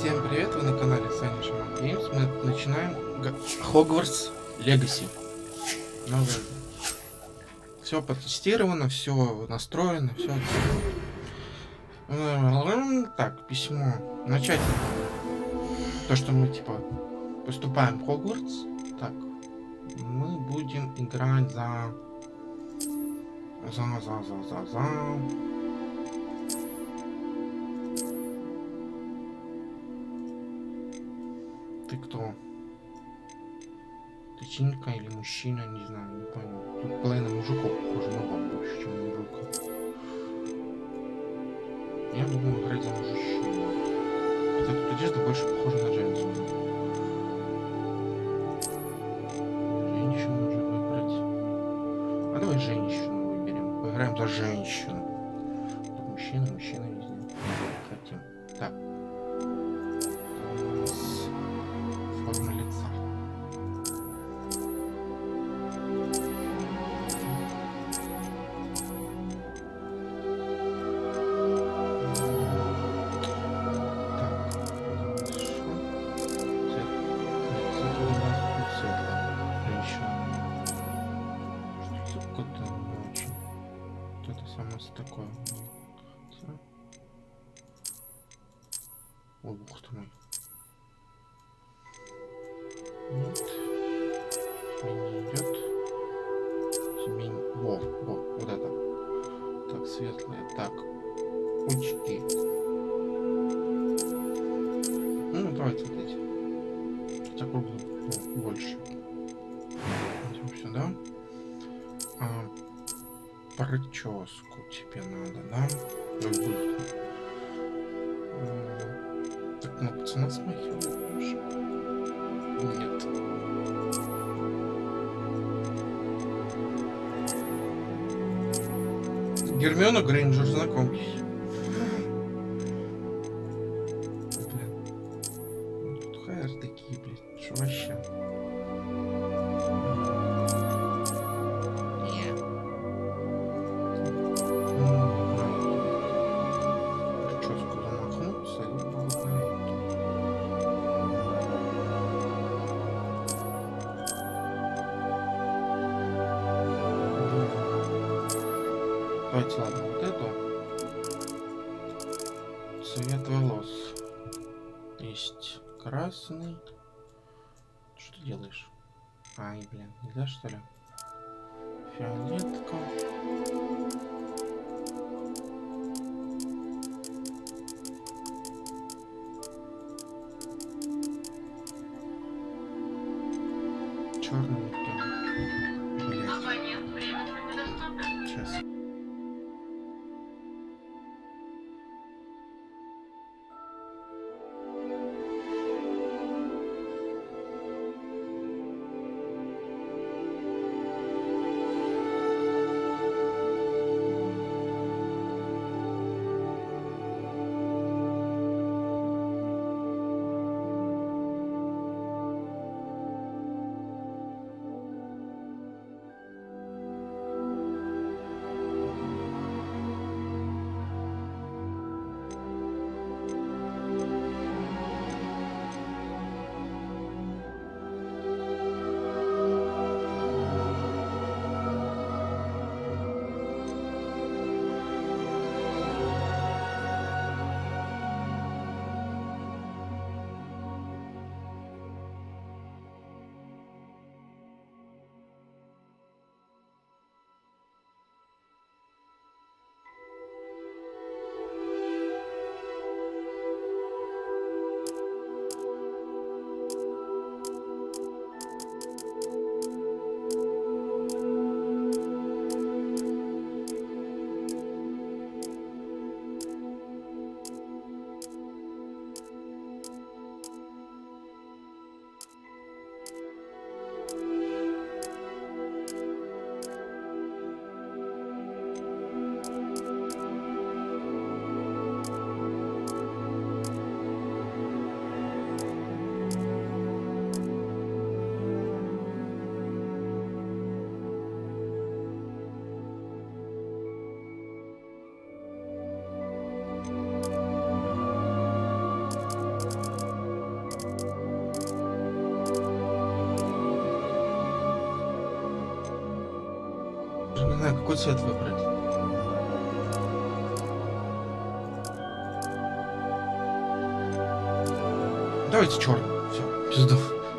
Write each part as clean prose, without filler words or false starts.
Всем привет, вы на канале Games. Мы начинаем Хогвартс Легаси. Все протестировано, все настроено, все. Так, письмо. Начать. То, что мы типа поступаем в Хогвартс. Так, мы будем играть за. Ты кто? Ты чинка или мужчина, не знаю, не понял. Тут половина мужиков похоже на баб больше, чем на мужиков. Я думаю играть за мужчину. Хотя тут одежда больше похожа на женскую. Женщину можно выбрать. А давай женщину выберем. Поиграем за женщину. Тут мужчина везде. Хотим. Так. У нас форма лица. Такое. Ой, бог ты мой. Нет. Мне идет. Вот это. Так, светлые. Так. Очки. Ну, давайте вот эти. Хотя круглые больше. Идем сюда. Прическу тебе надо, да? Так, на пацана смахивает больше. Нет. Гермиона Грейнджер, знакомьтесь. Блин. Тут хайр такие, блин. Что вообще? Давайте, ладно, вот эту. Цвет волос. Есть красный. Что ты делаешь? Ай, блин, нельзя, что ли? Фиолетка. Черный прям. Блять. Сейчас. Даже не знаю, какой цвет выбрать. Давайте черный. Все, пизду.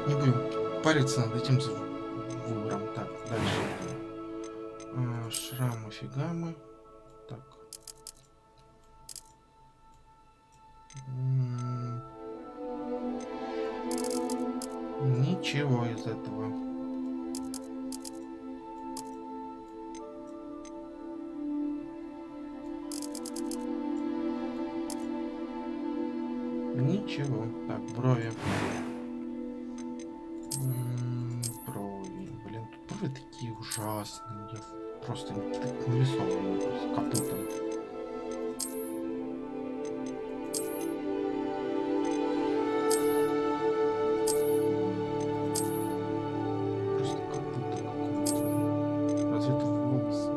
Не будем париться над этим выбором. Так, дальше. Шрамы, фигамы. Так. Ничего из этого. Ничего. Так, брови. Брови. Блин, тут брови такие ужасные. Я просто так нарисован с капутом. Просто капута какого-то. Разве это волосы?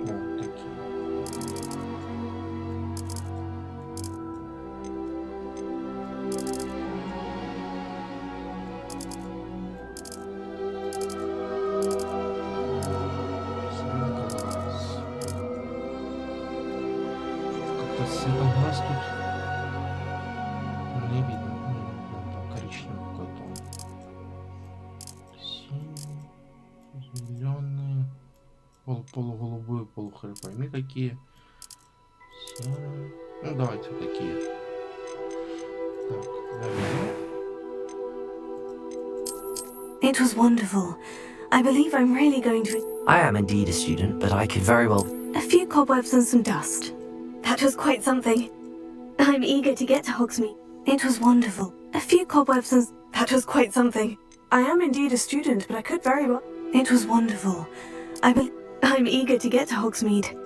О, такие. Цветом глаз тут не видно. Там коричневый какой-то. Синий, зеленый, полуголубой, полухры, пойми какие. Серый. Ну давайте такие. Так, далее. It was wonderful. I believe I'm really going to... I am indeed a student, but I could very well... A few cobwebs and some dust. That was quite something. I'm eager to get to Hogsmeade. It was wonderful. A few cobwebs and... That was quite something. I am indeed a student, but I could very well... It was wonderful. I'm eager to get to Hogsmeade.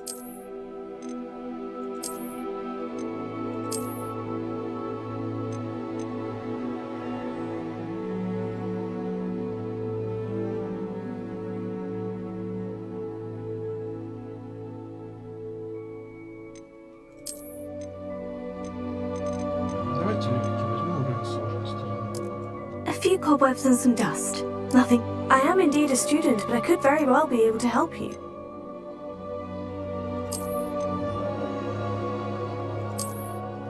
Давайте легкий возьму уровень сложности. A few cobwebs and some dust. Nothing. I am indeed a student, but I could very well be able to help you.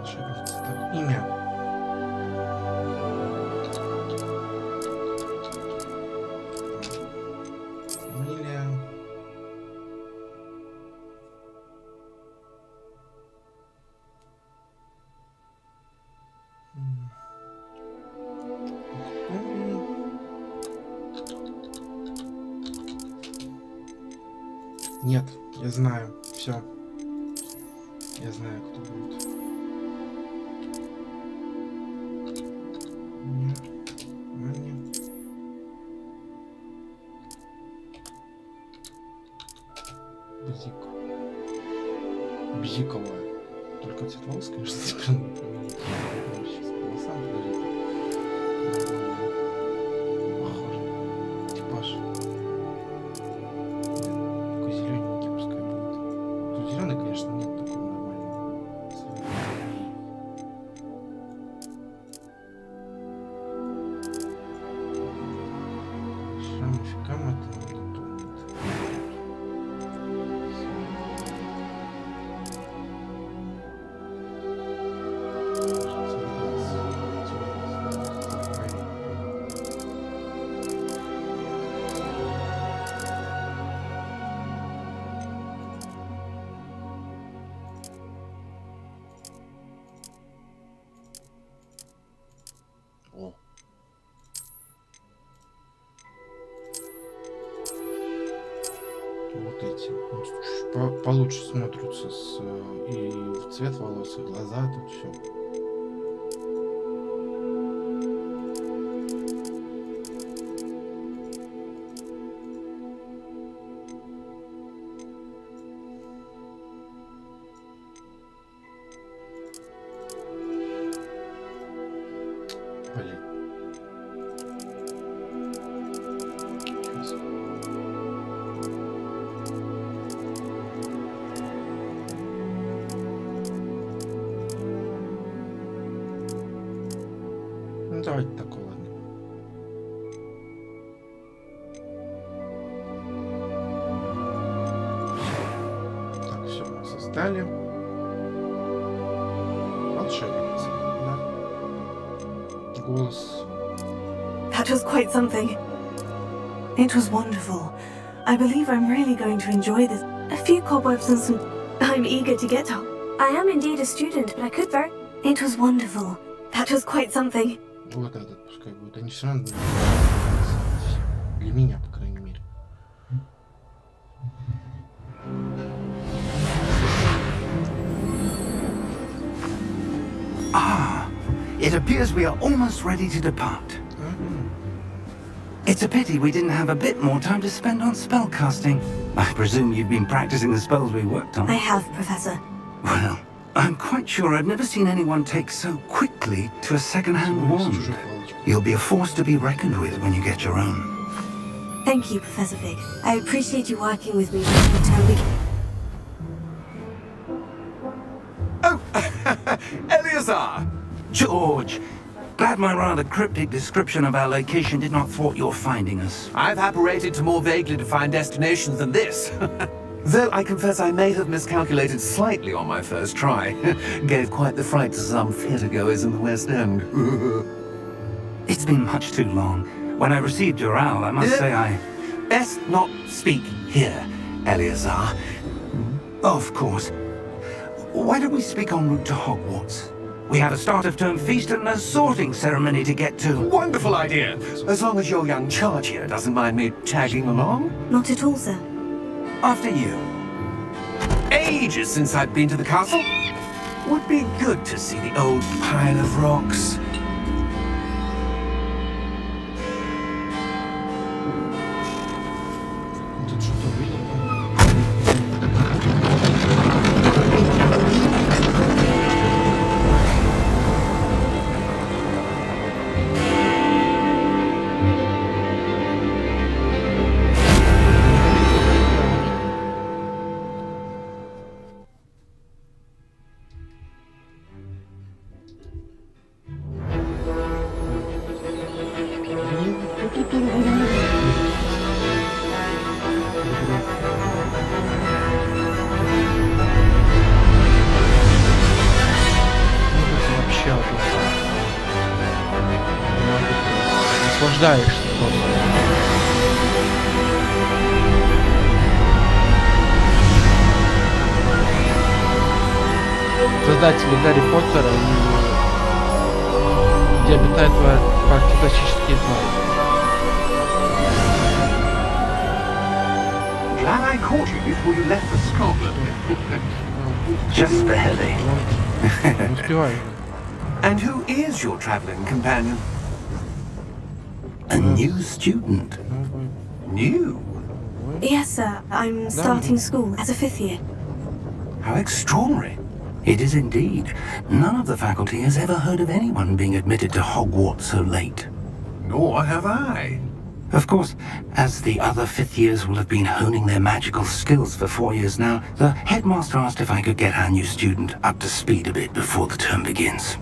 Ошибиться. Так, имя. Фамилия. Нет, я знаю. Все. Я знаю, кто будет. Нет. Аня. Бзик. Бзиковая. Только цвет волос, конечно, странно поменять. Сейчас волосам, подождите. Похоже. Типаж. Такой зелененький пускай будет. Тут зеленый, конечно, нет такого нормального цвета. Шрам фикам это нам не тонет. О. Вот эти. Ну, чуть получше смотрятся и в цвет волос, и глаза, тут все. Блин. Сейчас. давайте так, ладно. Так, все, мы создали. Волшебница, да. Голос. That was quite something. It was wonderful. I believe I'm really going to enjoy this. A few cobwebs and some... I'm eager to get to... I am indeed a student, but I could very... It was wonderful. That was quite something. Вот этот пускай будет. Они все равно... Для меня, по крайней мере. Ah, it appears we are almost ready to depart. It's a pity we didn't have a bit more time to spend on spellcasting. I presume you've been practicing the spells we worked on. I have, Professor. Well, I'm quite sure I've never seen anyone take so quickly to a second-hand wand. You'll be a force to be reckoned with when you get your own. Thank you, Professor Fig. I appreciate you working with me during the term begin. Oh, Eleazar! George! Glad my rather cryptic description of our location did not thwart your finding us. I've apparated to more vaguely defined destinations than this. Though I confess I may have miscalculated slightly on my first try. Gave quite the fright to some theatregoers in the West End. It's been much too long. When I received your owl, I must say I... Best not speak here, Eleazar. Of course. Why don't we speak en route to Hogwarts? We have a start-of-term feast and a sorting ceremony to get to. Wonderful idea! As long as your young charge here doesn't mind me tagging along. Not at all, sir. After you. Ages since I've been to the castle. Would be good to see the old pile of rocks. Тут что-то увидел. Наслаждаешься просто. Создатели Гарри Поттера и где обитает фантастические твари. Glad I caught you before you left for Scotland. Just barely. Не успеваю. And who is your travelling companion? A new student. New? Yes, sir. I'm starting school as a 5th year. How extraordinary. It is indeed. None of the faculty has ever heard of anyone being admitted to Hogwarts so late. Nor have I. Of course, as the other 5th years will have been honing their magical skills for 4 years now, the headmaster asked if I could get our new student up to speed a bit before the term begins.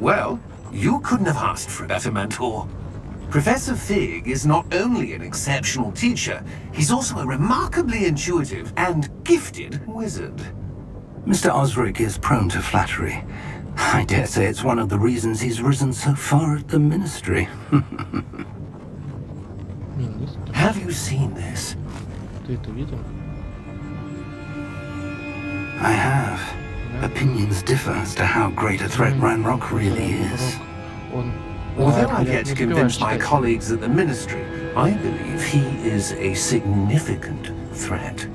Well, you couldn't have asked for a better mentor. Professor Fig is not only an exceptional teacher, he's also a remarkably intuitive and gifted wizard. Mr. Osric is prone to flattery. I dare say it's one of the reasons he's risen so far at the ministry. Have you seen this? Ты это видел? I have. Opinions differ as to how great a threat Ranrock really is. Он... Although I've yet to convince my colleagues at the ministry, I believe he is a significant threat.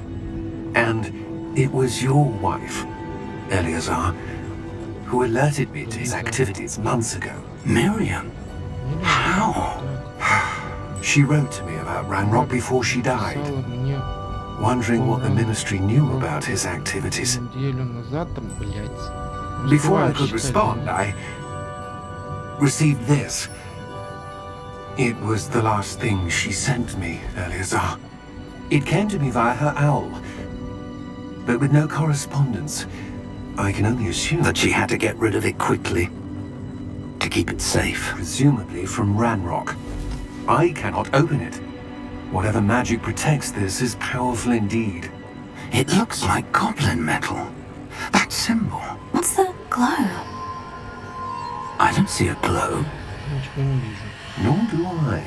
And it was your wife, Eleazar, who alerted me to his activities months ago. Miriam? How? She wrote to me about Ranrock before she died, Писала мне wondering what the ministry knew about his activities. неделю назад, там, блядь. Не Before I успеваю could читать. respond, I received this. It was the last thing she sent me, Eleazar. It came to me via her owl, but with no correspondence. I can only assume That she had to get rid of it quickly. to keep it safe. Presumably from Ranrock. I cannot open it. Whatever magic protects this is powerful indeed. It looks like goblin metal. That symbol. What's the glow? I don't see a glow. Ничего не вижу. Nor do I.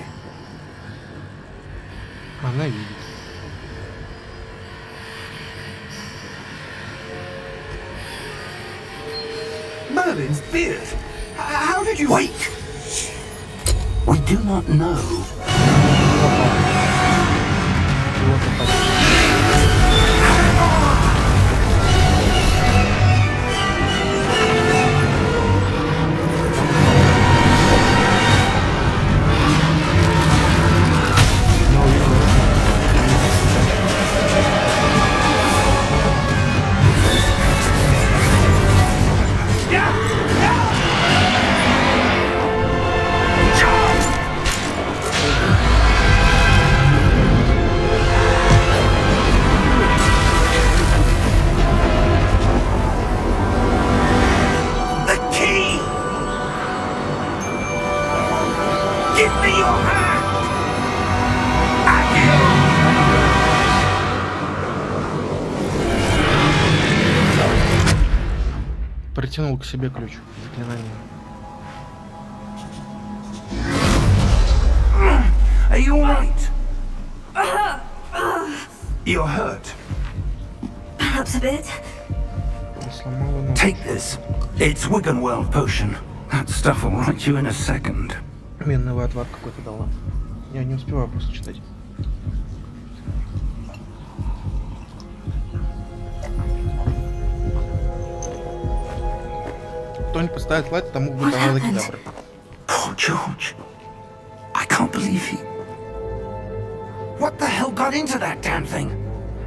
Она видит. Merlin's beard! How did you... Wait! We do not know. Вот и почти. The key! Give me your hand! Притянул к себе ключ. Заклинание. Are you alright? You're hurt. Perhaps a bit. Сломала ногу. Take this. It's Wiggenweld potion. That stuff will right you in a second. Менный отвар какой-то дала. Я не успеваю просто читать. Кто-нибудь поставит лайк, тому будет авалаки добры. Poor George. I can't believe he... What the hell got into that damn thing?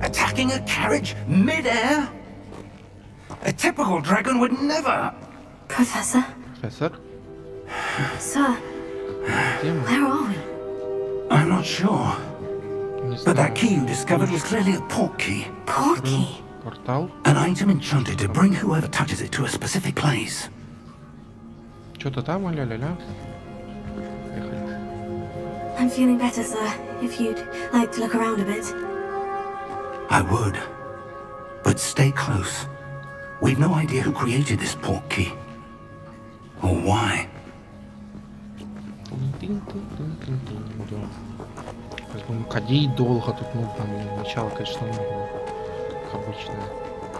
Attacking a carriage mid-air? A typical dragon would never... Professor? Профессор, Sir, где мы? where are we? I'm not sure. Не But that знаю. key you discovered was clearly a port key. Porky. Портал. An item enchanted to bring whoever touches it to a specific place. Что-то там, ля-ля-ля. Поехали. I'm feeling better, sir. If you'd like to look around a bit. I would. But stay close. We've no idea who created this port key. Or why. Будем ходить долго тут, ну там начало, конечно, нужно, как обычно,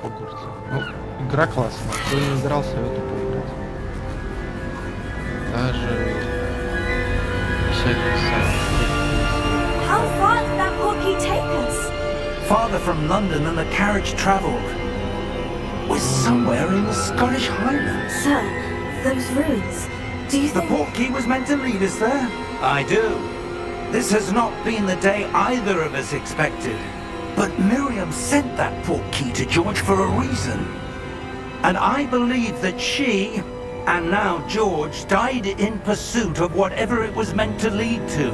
Хогвартс. Ну, игра классная, кто не играл, советую поиграть. Даже всякие сайты. How far did that porky take us? Farther from London than the carriage travelled. We're somewhere in the Scottish Highlands. Sir, those ruins. Do you The think... port key was meant to lead us there? I do. This has not been the day either of us expected. But Miriam sent that port key to George for a reason. And I believe that she, and now George, died in pursuit of whatever it was meant to lead to.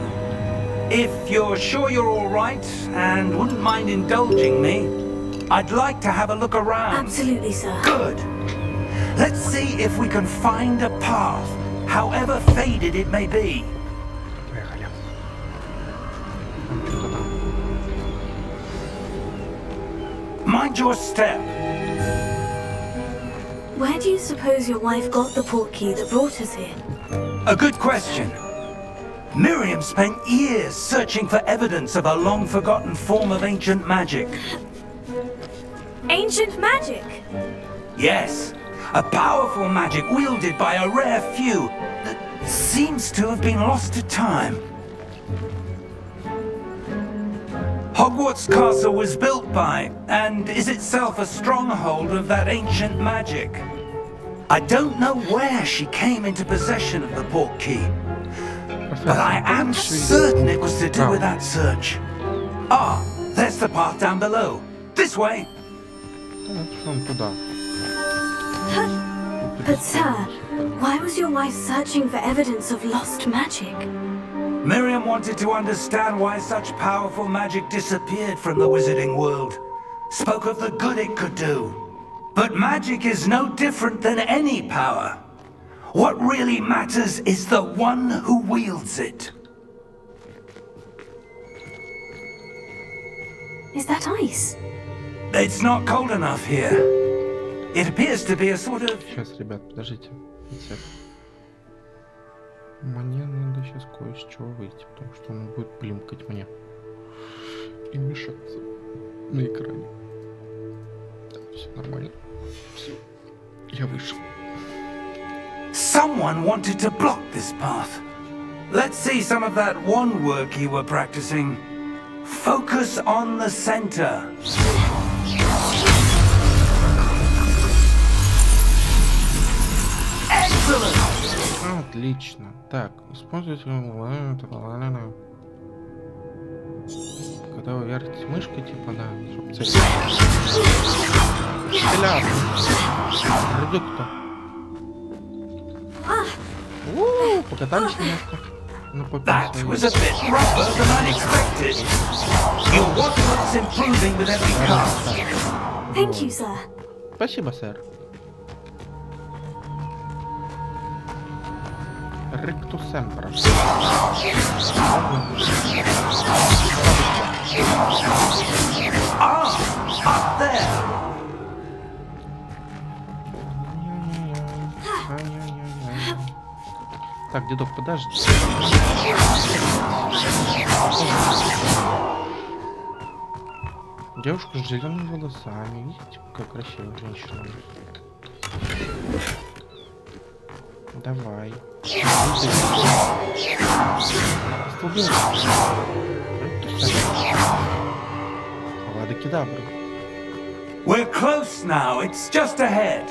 If you're sure you're all right and wouldn't mind indulging me, I'd like to have a look around. Absolutely, sir. Good. Let's see if we can find a path, however faded it may be. Поехали. Там что-то там. Mind your step. Where do you suppose your wife got the portkey that brought us here? A good question. Miriam spent years searching for evidence of a long-forgotten form of ancient magic. Ancient magic? Yes, a powerful magic wielded by a rare few that seems to have been lost to time. Hogwarts Castle was built by, and is itself a stronghold of that ancient magic. I don't know where she came into possession of the port key, but I am certain it was to do with that search. Ah, there's the path down below. This way. Вон туда. But, sir, why was your wife searching for evidence of lost magic? Miriam wanted to understand why such powerful magic disappeared from the wizarding world. Spoke of the good it could do. But magic is no different than any power. What really matters is the one who wields it. Is that ice? It's not cold enough here. It appears to be a sort of... Сейчас, ребят, подождите. Мне надо сейчас кое с чего выйти, потому что он будет блимкать мне и мешаться на экране. Так, все нормально. Все. Я вышел. Someone wanted to block this path. Let's see some of that one work you were practicing. Focus on the center. Excellent! Отлично. Так, используйте... Когда вы вертите мышкой, типа, да, чтобы цель... Стрелял! Редукто. Покатались немножко. Ну, That was a bit rougher than unexpected. Your workload's improving with every cast. Thank you, sir. Спасибо, сэр. Ректу семпра. Up there. Так, дедок, подожди. Девушка с зелеными волосами. Видите, какая красивая женщина. Давай. Ладно, кедабра. We're close now. It's just ahead.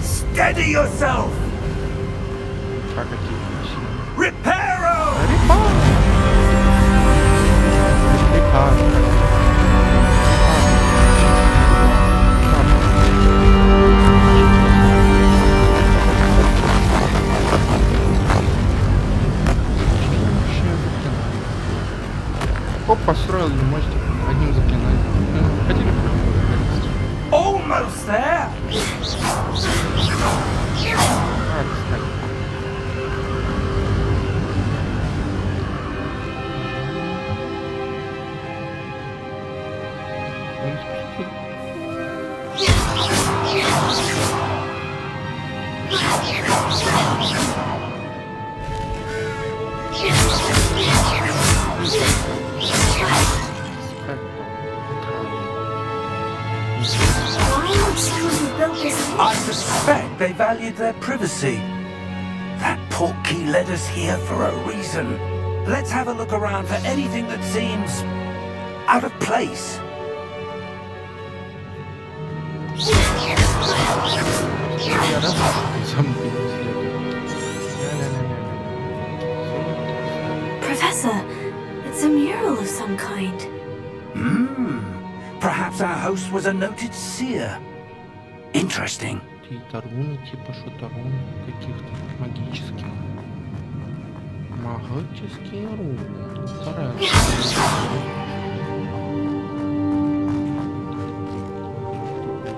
Steady yourself. А какие красивые. Reparo. Оп, построил мостик одним заклинанием. Хотели Almost there. I suspect they valued their privacy. That portkey led us here for a reason. Let's have a look around for anything that seems out of place. Professor, it's a mural of some kind. Perhaps our host was a noted seer. Interesting. Какие-то руны, типа что-то руны каких-то магических. Магические руны.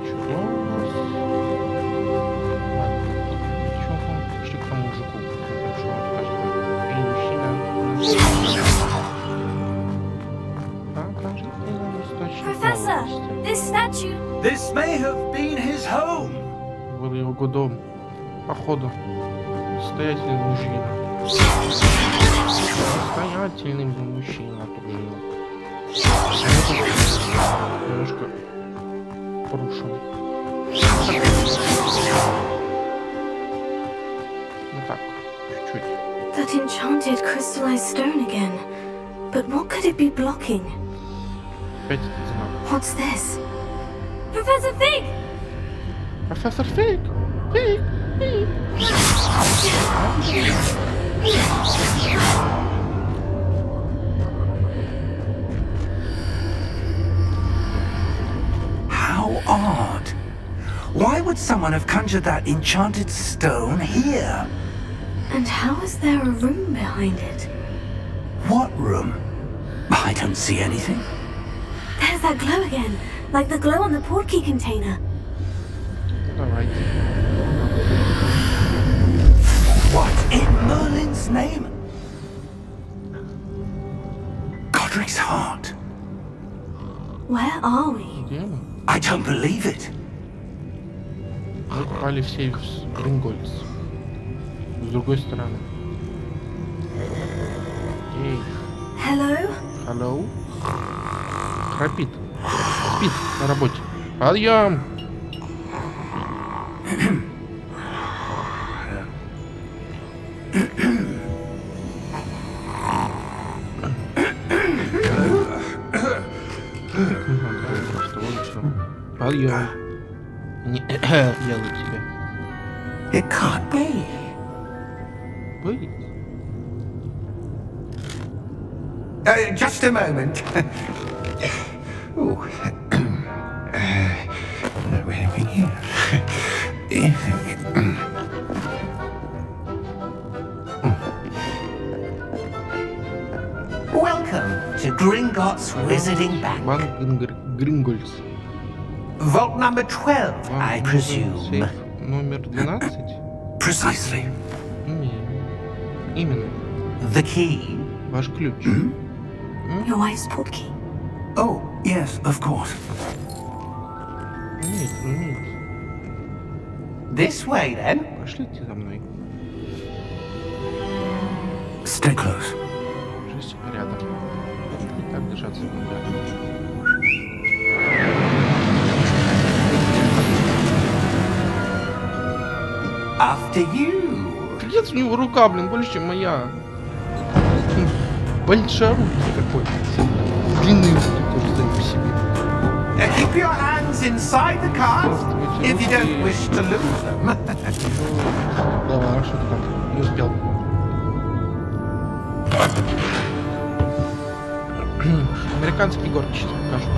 Чего у нас? Ничего. Пошли к тому мужику. Что он скажет? Эй, мужчина. Покажите нам источник. Professor, this statue. This may have been his home. Был его дом. Походу. Состоятельный мужчина. Состоятельный мужчина тут жил. Немножко порушен. Ну так, чуть-чуть. That enchanted crystallized stone again. But what could it be blocking? Опять этот знак. What's this? Professor Fig! Профессор Фиг! Фиг! Фиг! How odd. Why would someone have conjured that enchanted stone here? And how is there a room behind it? What room? I don't see anything. There's that glow again, like the glow on the portkey container. Давайте. What in Merlin's name? Godric's heart. Where are we? Где мы? I don't believe it. Мы попали в сейф с Грингольдс. С другой стороны. Эй. Hello? Hello? Храпит. Спит на работе. Подъем! Подъем. Не делаю тебя. It can't be. Быть. Just a moment. Ooh. Welcome to Gringotts Wizarding Bank. Банк Грингольдс. Vault number 12, I presume. Сейф номер 12? Precisely. Именно. The key. Ваш ключ. Your wife's portkey. Oh, yes, of course. Умеет. This way, then. Пошлите за мной. Stay close. Держись рядом. И так держаться рядом. After you. Нет, у него рука, блин, больше, чем моя. Большорукий какой-то. Длинные руки тоже сами по себе. Keep your hands inside the cart if you don't wish to lose them. Да, что там? Не успел. Американский город сейчас покажу.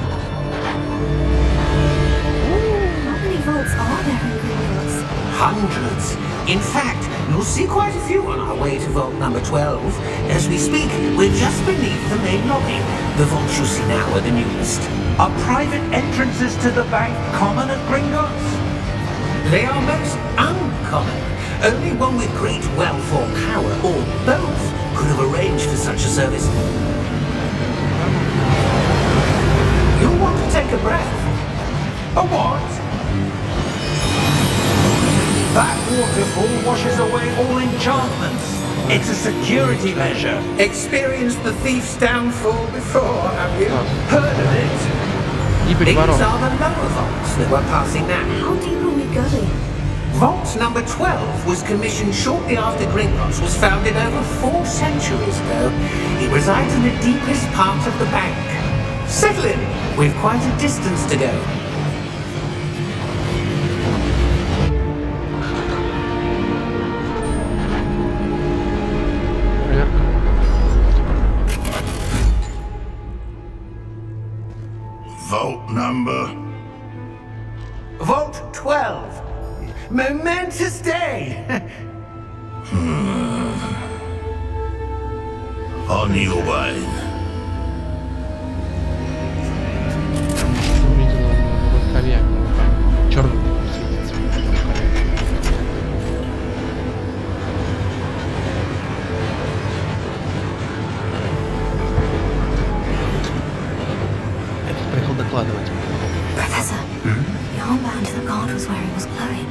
How many vaults are there in Gringotts? Hundreds. In fact, you'll see quite a few on our way to vault number 12. As we speak, we're just beneath the main lobby. The vaults you see now are the newest. Are private entrances to the bank common at Gringotts? They are most uncommon. Only one with great wealth or power, or both, could have arranged for such a service. You'll want to take a breath. A what? That waterfall washes away all enchantments. It's a security measure. Experienced the thief's downfall before, have you? Heard of it? These are the lower vaults that we're passing now. How deep are we going? Vault number 12 was commissioned shortly after Gringotts was founded over 4 centuries ago. It resides in the deepest part of the bank. Settle in. We've quite a distance to go. Vault number? Vault 12. Momentous day. On your way. Увидела в рукаве, черный светится в рукаве. Я приехал докладывать. Professor, the armband that guard was wearing was glowing.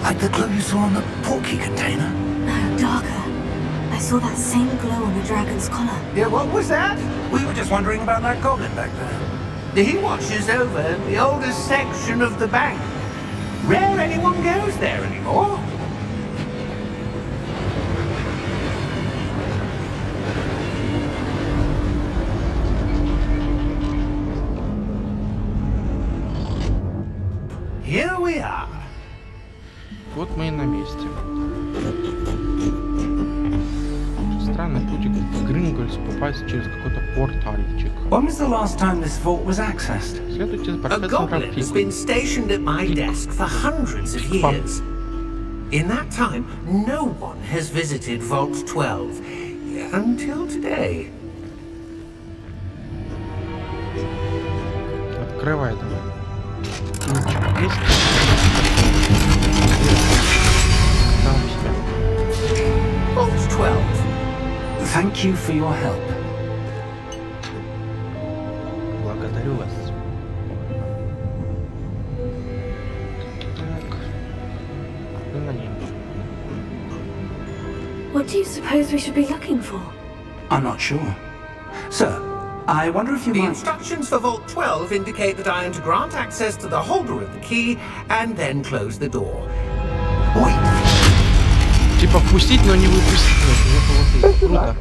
Like the glow you saw on the portkey container? No, darker. I saw that same glow on the dragon's collar. Yeah, what was that? We were just wondering about that goblin back there. He watches over the oldest section of the bank. Rare anyone goes there anymore. Here we are. Вот мы и на месте. Странный путик в Грингольдс попасть через какой-то портальчик. When was the last time this vault was accessed? Следуйте за A профессором goblin has Фигу. been stationed at my desk for hundreds of years. In that time, no one has visited Vault 12 until today. Открывай давай. Ключик есть? Там себя. Vault 12. Thank you for your help. Благодарю вас. Так. Ну, надеемся. What do you suppose we should be looking for? I'm not sure. Sir, I wonder if you The might... instructions for Vault 12 indicate that I am to grant access to the holder of the key and then close the door. Wait. Типа впустить, но не выпустить. Вот, круто.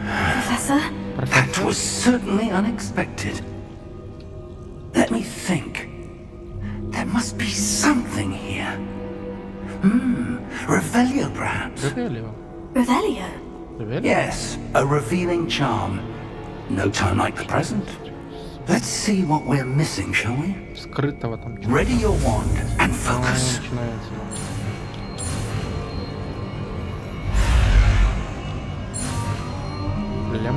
Professor? That was certainly unexpected. Let me think. There must be something here. Revelio, perhaps? Revelio. Revelio? Revelio? Yes, a revealing charm. No time like the present. Let's see what we're missing, shall we? Скрытого там. Ready your wand and focus. Начинается. Лям.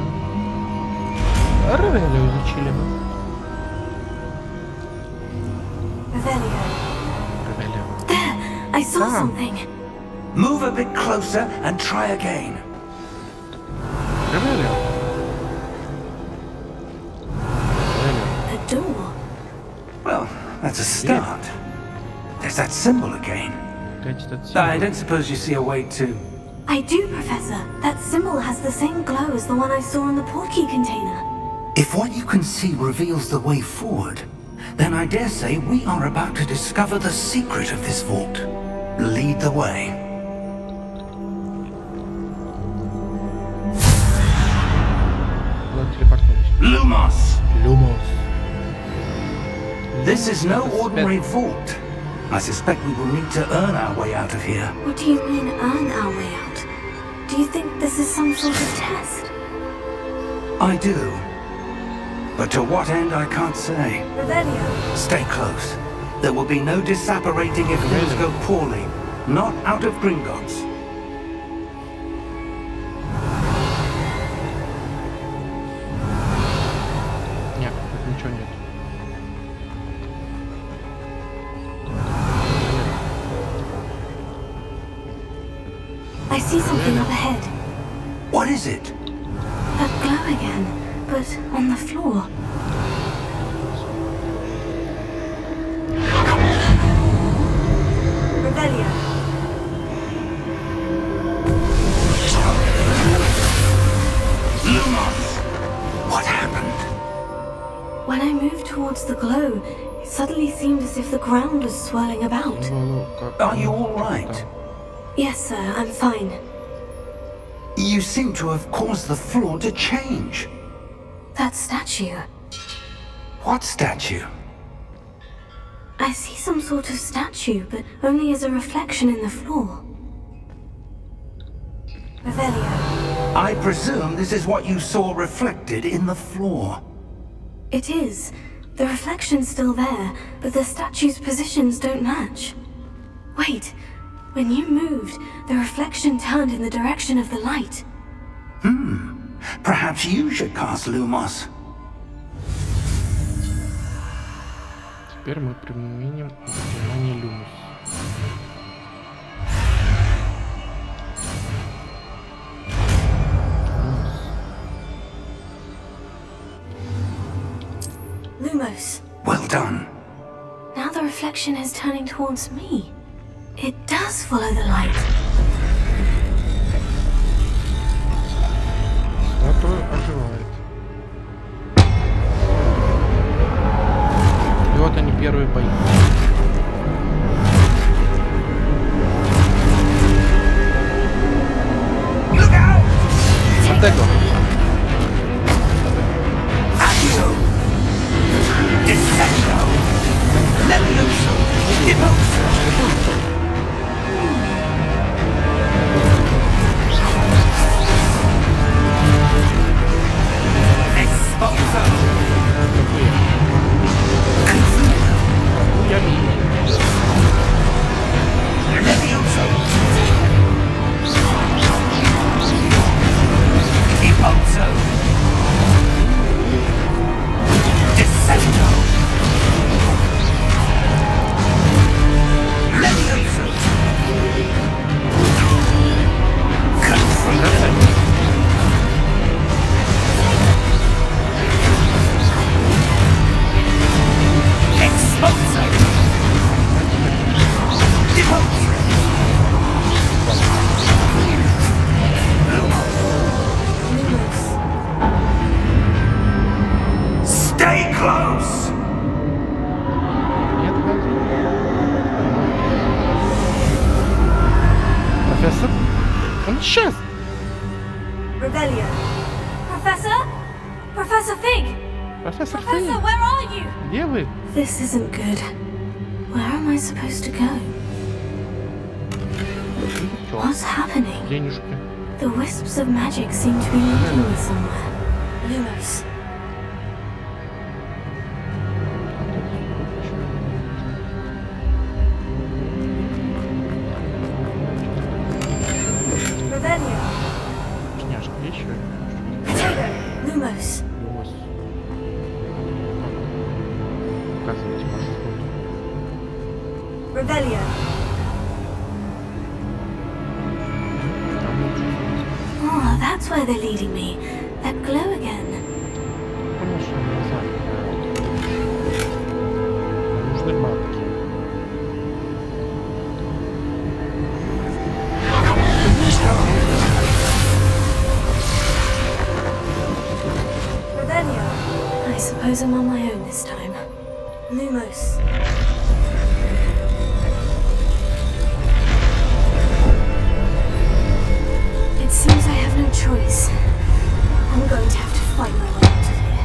Revelio изучили мы. Revelio. Revelio. There! I saw Come. something. Move a bit closer and try again. Revelio. A door. Well, that's a start. There's that symbol again. Опять этот I символ. don't suppose you see a way to... I do, Professor. That symbol has the same glow as the one I saw in the portkey container. If what you can see reveals the way forward, then I dare say we are about to discover the secret of this vault. Lead the way. Куда телепортнулись? Lumos! Lumos. This is no ordinary vault. I suspect we will need to earn our way out of here. What do you mean, earn our way out? Do you think this is some sort of test? I do. But to what end, I can't say. Revelio. Stay close. There will be no disapparating if things go poorly. Not out of Gringotts. Нет, тут ничего нет. I see something up ahead. What is it? That glow again, but on the floor. Revelio. Lumos! What happened? When I moved towards the glow, it suddenly seemed as if the ground was swirling about. Are you all right? Yes, sir, I'm fine. You seem to have caused the floor to change. That statue. What statue? I see some sort of statue, but only as a reflection in the floor. Revelio. I presume this is what you saw reflected in the floor. It is. The reflection's still there, but the statue's positions don't match. Wait. When you moved, the reflection turned in the direction of the light. Perhaps you should cast Lumos. Теперь мы применим внимание Люмус. Lumos. Well done. Now the reflection is turning towards me. It does follow the light. Статуя оживает. И вот они, первые бои. Атака. Сейчас! Rebellion. Professor? Professor Fig! Профессор Фейн, Professor, where are you? где вы? This isn't good. Where am I supposed to go? Чё? What's happening? Денежки. The wisps of magic seem to be leading me somewhere. Lumos. Rebellion. Шняшка, еще. Potato. Lumos. Лос. Показывайте маршрут. Rebellion. Там лучше жить. Oh, that's where they're leading me. That glow again. Конечно, назад. Нужны бабки. Rebellion. I suppose I'm on my own this time. Lumos. It seems I have no choice. I'm going to have to fight my way out of here.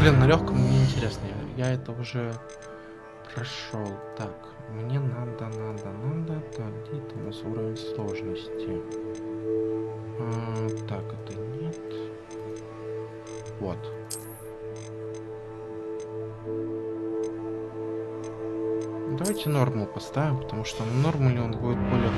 Блин, на легком мне интересно. Я это уже прошел. Так, мне надо. Так, где это у нас уровень сложности? Так, это нет. Вот. Давайте норму поставим, потому что на нормале он будет более...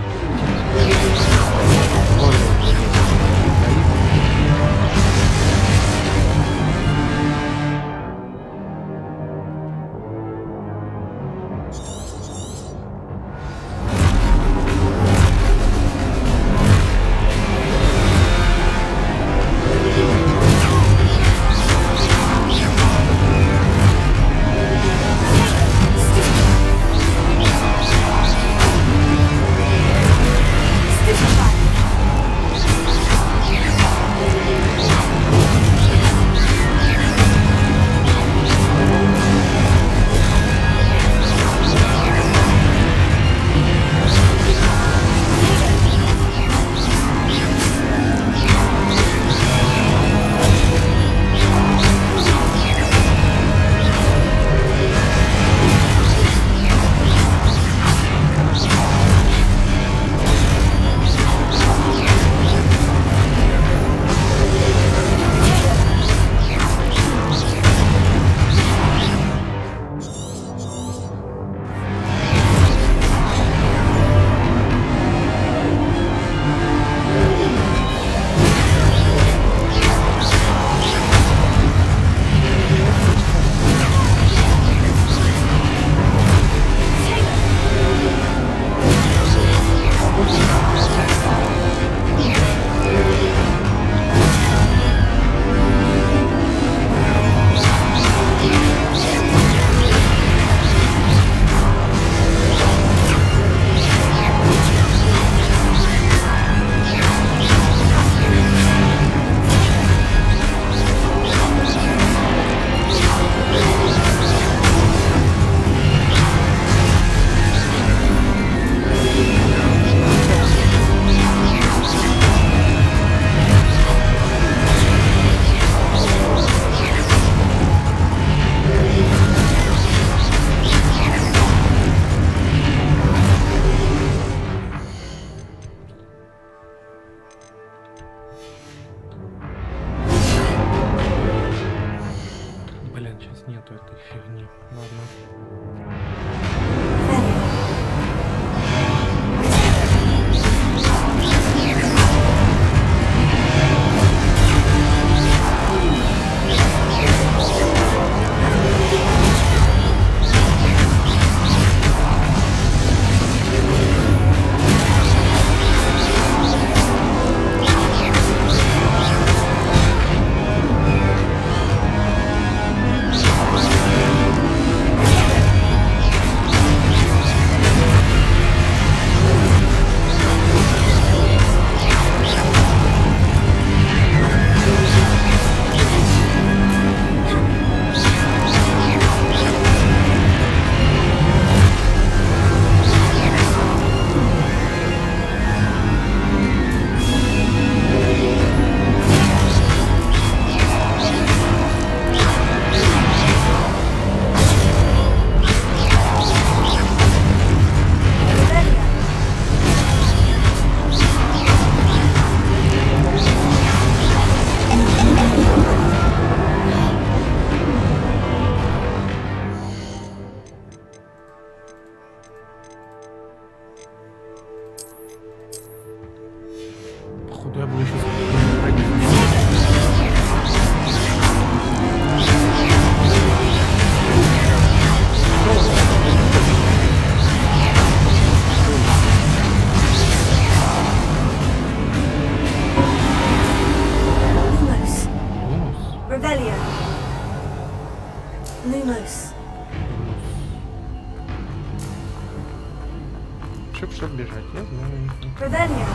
Чтоб бежать, я знаю. Rebellion.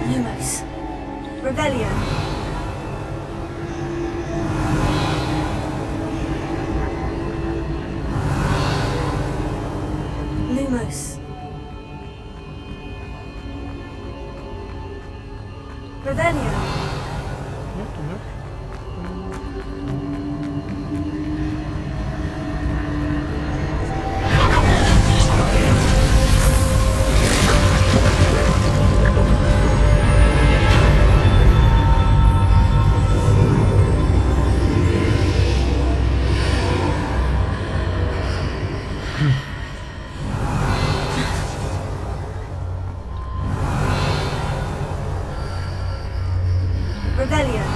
Lumos. Rebellion. Lumos. Rebellion. Нету, да? Rebellion.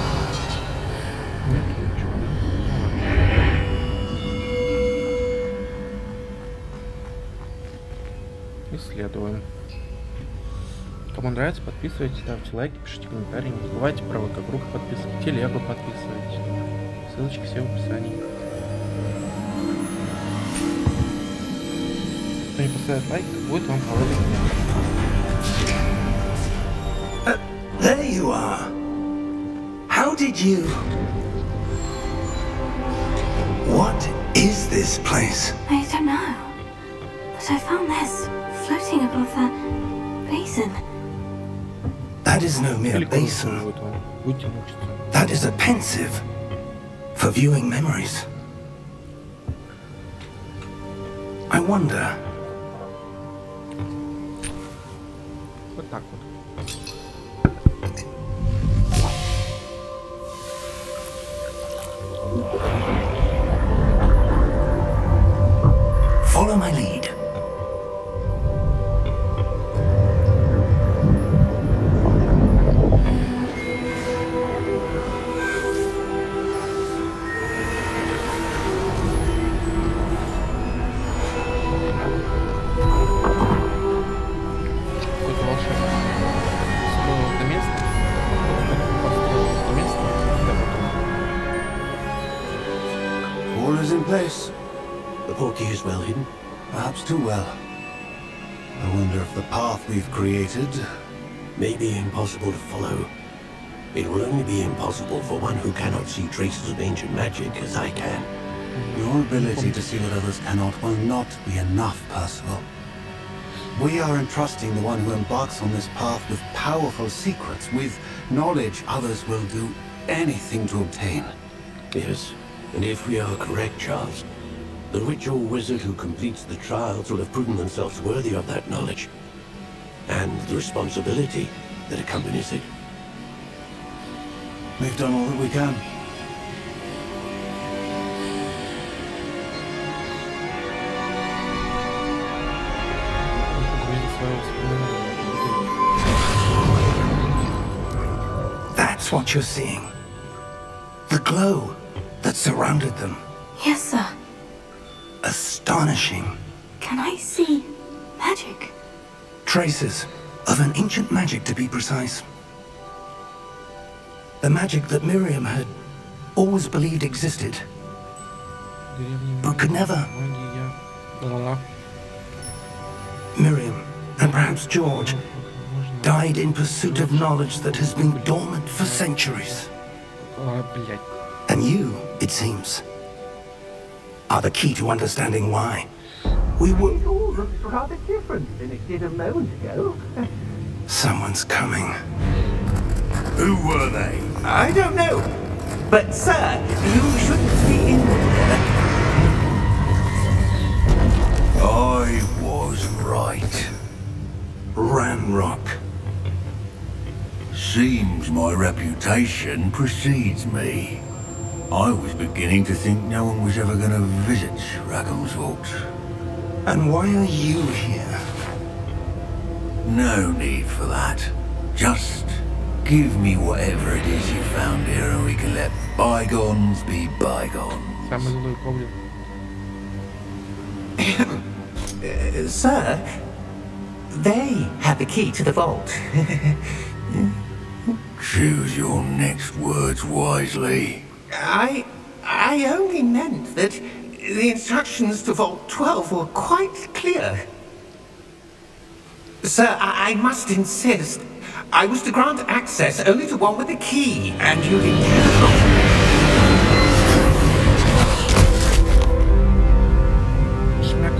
Нету ничего, да? Ну ладно. Исследуем. Кому нравится, подписывайтесь, ставьте лайки, пишите комментарии. Не забывайте про ВК-группу подписки, телегу подписывайтесь. Ссылочки все в описании. Кто не поставит лайк, будет вам положить. There you are. How did you... What is this place? I don't know. But I found this floating above that basin. That is no mere Или basin. будет вам. Будете мучиться. That is a pensive for viewing memories. I wonder... Вот так вот. Follow my lead. Какой-то волшебник строил это место. Построил это место. Да, потом. All is in place. The portkey is well hidden, perhaps too well. I wonder if the path we've created may be impossible to follow. It will only be impossible for one who cannot see traces of ancient magic as I can. Your ability to see what others cannot will not be enough, Percival. We are entrusting the one who embarks on this path with powerful secrets, with knowledge others will do anything to obtain. Yes, and if we are correct, Charles, the witch or wizard who completes the trials will have proven themselves worthy of that knowledge, and the responsibility that accompanies it. We've done all that we can. That's what you're seeing. The glow that surrounded them. Yes, sir. Astonishing. Can I see magic? Traces of an ancient magic, to be precise. The magic that Miriam had always believed existed, but could never. Miriam, and perhaps George, died in pursuit of knowledge that has been dormant for centuries. Блять. And you, it seems, are the key to understanding why. We were... It all looks rather different than it did a moment ago. Someone's coming. Who were they? I don't know. But, sir, you shouldn't be in there. I was right. Ranrock. Seems my reputation precedes me. I was beginning to think no one was ever going to visit Rackham's Vault. And why are you here? No need for that. Just give me whatever it is you found here and we can let bygones be bygones. Самый злой гоблин. Sir, they have the key to the vault. Choose your next words wisely. I only meant that the instructions to Vault 12 were quite clear. Sir, I must insist. I was to grant access only to one with the key, and you didn't.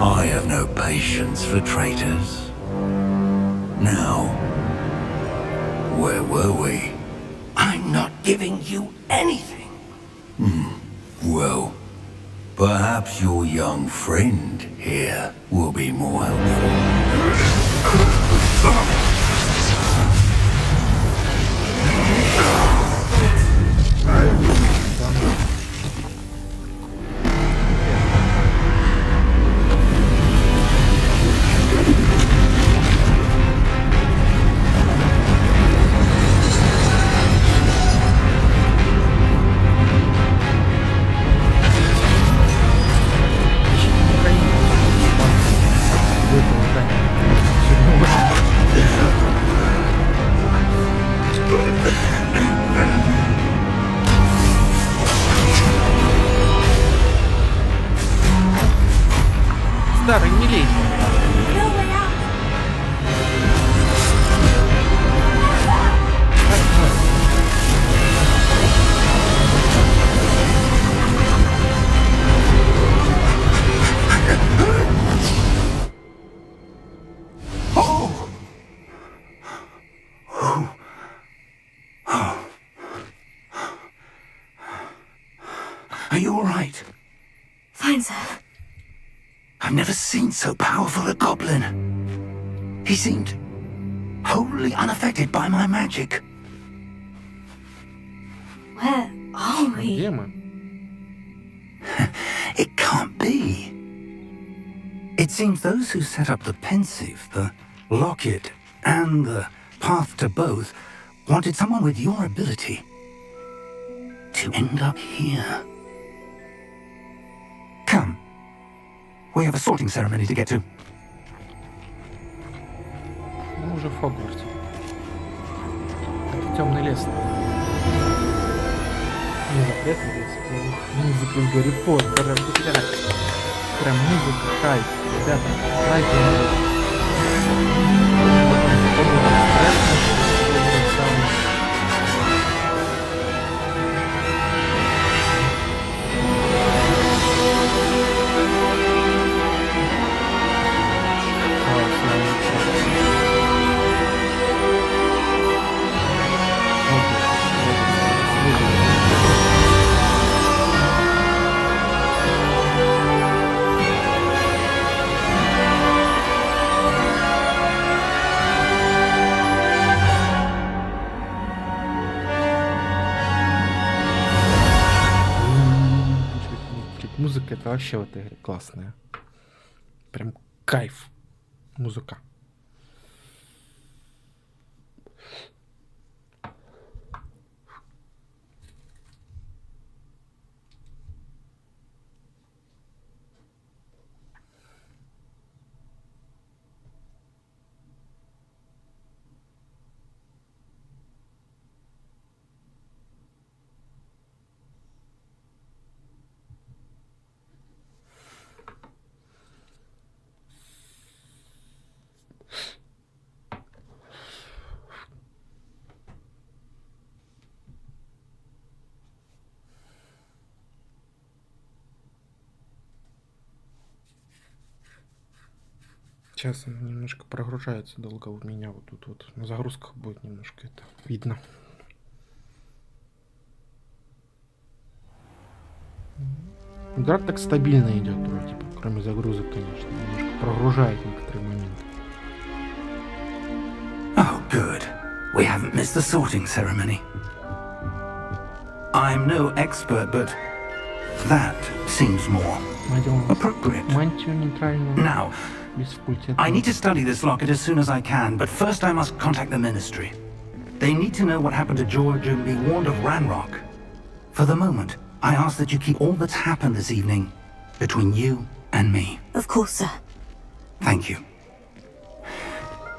I have no patience for traitors. Now, where were we? I'm not giving you anything. Well, perhaps your young friend here will be more helpful. Старый милей. Are you all right? Fine, sir. I've never seen so powerful a goblin. He seemed wholly unaffected by my magic. Where are we? Где мы? It can't be. It seems those who set up the pensive, the locket, and the path to both wanted someone with your ability to end up here. Come. We have a sorting ceremony to get to. Мы уже в Хогвартсе. Это темный лес. Не запретный лес. Музыка из Гарри Поттера. Прям музыка, кайф. Ребята, лайки. Музыка это вообще в этой игре классная. Прям кайф. Музыка. Сейчас она немножко прогружается долго у меня. Вот тут вот на загрузках будет немножко это видно. Игра так стабильно идет, вроде бы, кроме загрузок, конечно. Немножко прогружает некоторые моменты. Oh, good. We haven't missed the sorting ceremony. I'm no expert, but that seems more appropriate. Мантию нейтральную. Now, I need to study this locket as soon as I can, but first I must contact the ministry. They need to know what happened to George and be warned of Ranrock. For the moment, I ask that you keep all that's happened this evening between you and me. Of course, sir. Thank you.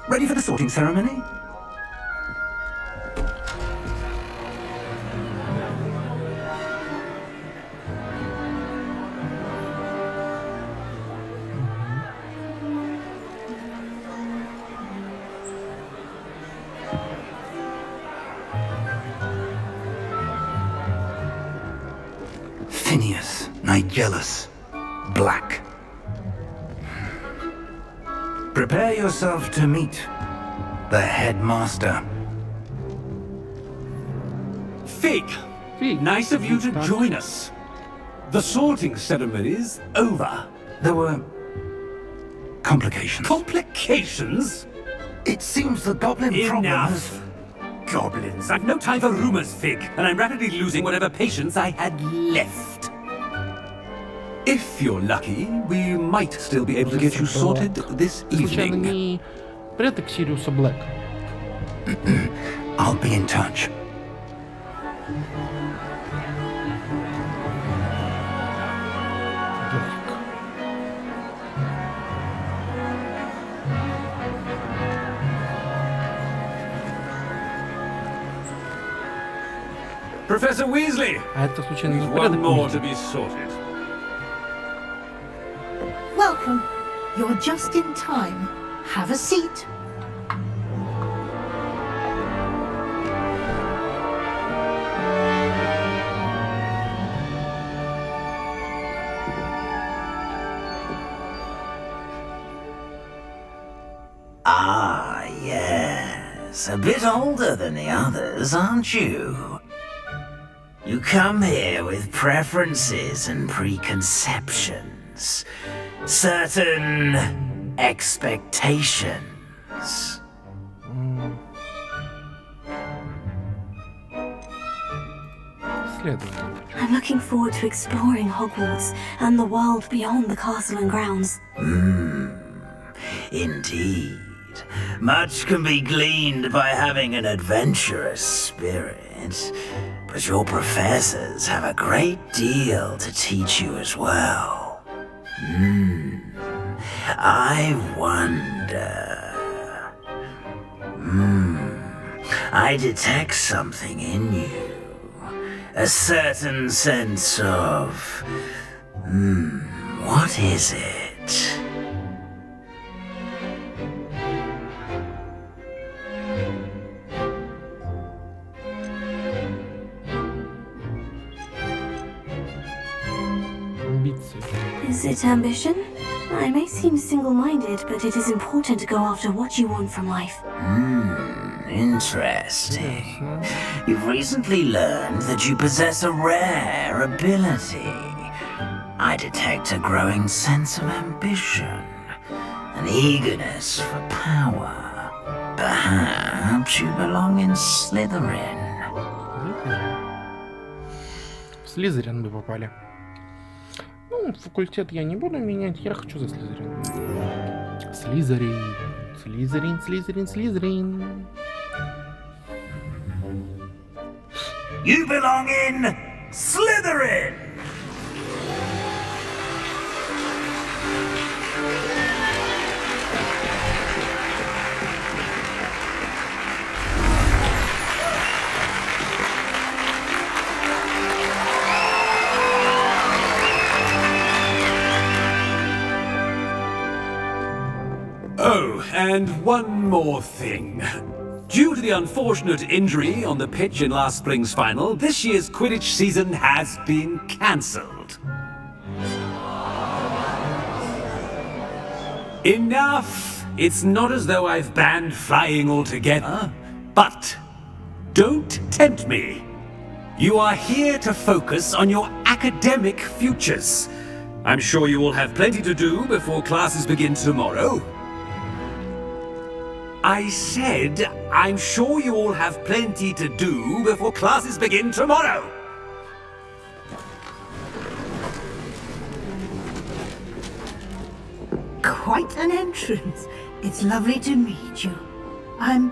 Ready for the sorting ceremony? Phineas, Nigellus, Black. Prepare yourself to meet the headmaster. Fig, nice of you to join us. The sorting ceremony's over. There were complications. Complications? It seems the goblin problem has... Enough! Goblins. I've no time for rumors, Fig, and I'm rapidly losing whatever patience I had left. If you're lucky, we might still be able to get you sorted this Случайно evening. не предок Сириуса Блэк? I'll be in touch. Professor Weasley! А это случайно не One предок more Уизли? to be sorted. Welcome. You're just in time. Have a seat. Ah, yes. A bit older than the others, aren't you? You come here with preferences and preconceptions. Certain expectations. I'm looking forward to exploring Hogwarts and the world beyond the castle and grounds. Indeed. Much can be gleaned by having an adventurous spirit, but your professors have a great deal to teach you as well. I wonder... I detect something in you. A certain sense of... what is it? Is it ambition? I may seem single-minded, but it is important to go after what you want from life. Interesting. You've recently learned that you possess a rare ability. I detect a growing sense of ambition, an eagerness for power. Perhaps you belong in Slytherin. В Слизерин мы попали. Ну, факультет я не буду менять, я хочу за Слизерин. Слизерин, Слизерин, Слизерин, Слизерин. You belong in Slytherin! Oh, and one more thing. Due to the unfortunate injury on the pitch in last spring's final, this year's Quidditch season has been cancelled. Enough! It's not as though I've banned flying altogether, but don't tempt me. You are here to focus on your academic futures. I'm sure you will have plenty to do before classes begin tomorrow. I said, I'm sure you all have plenty to do before classes begin tomorrow. Quite an entrance. It's lovely to meet you.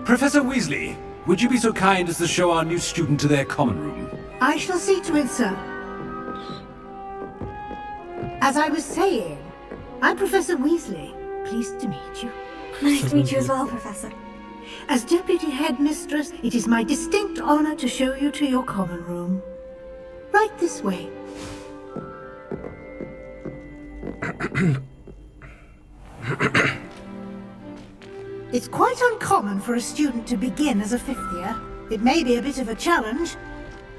Professor Weasley, would you be so kind as to show our new student to their common room? I shall see to it, sir. As I was saying, I'm Professor Weasley. pleased to meet you. Nice to meet you as well, Professor. As Deputy Headmistress, it is my distinct honor to show you to your common room. Right this way. It's quite uncommon for a student to begin as a fifth year. It may be a bit of a challenge,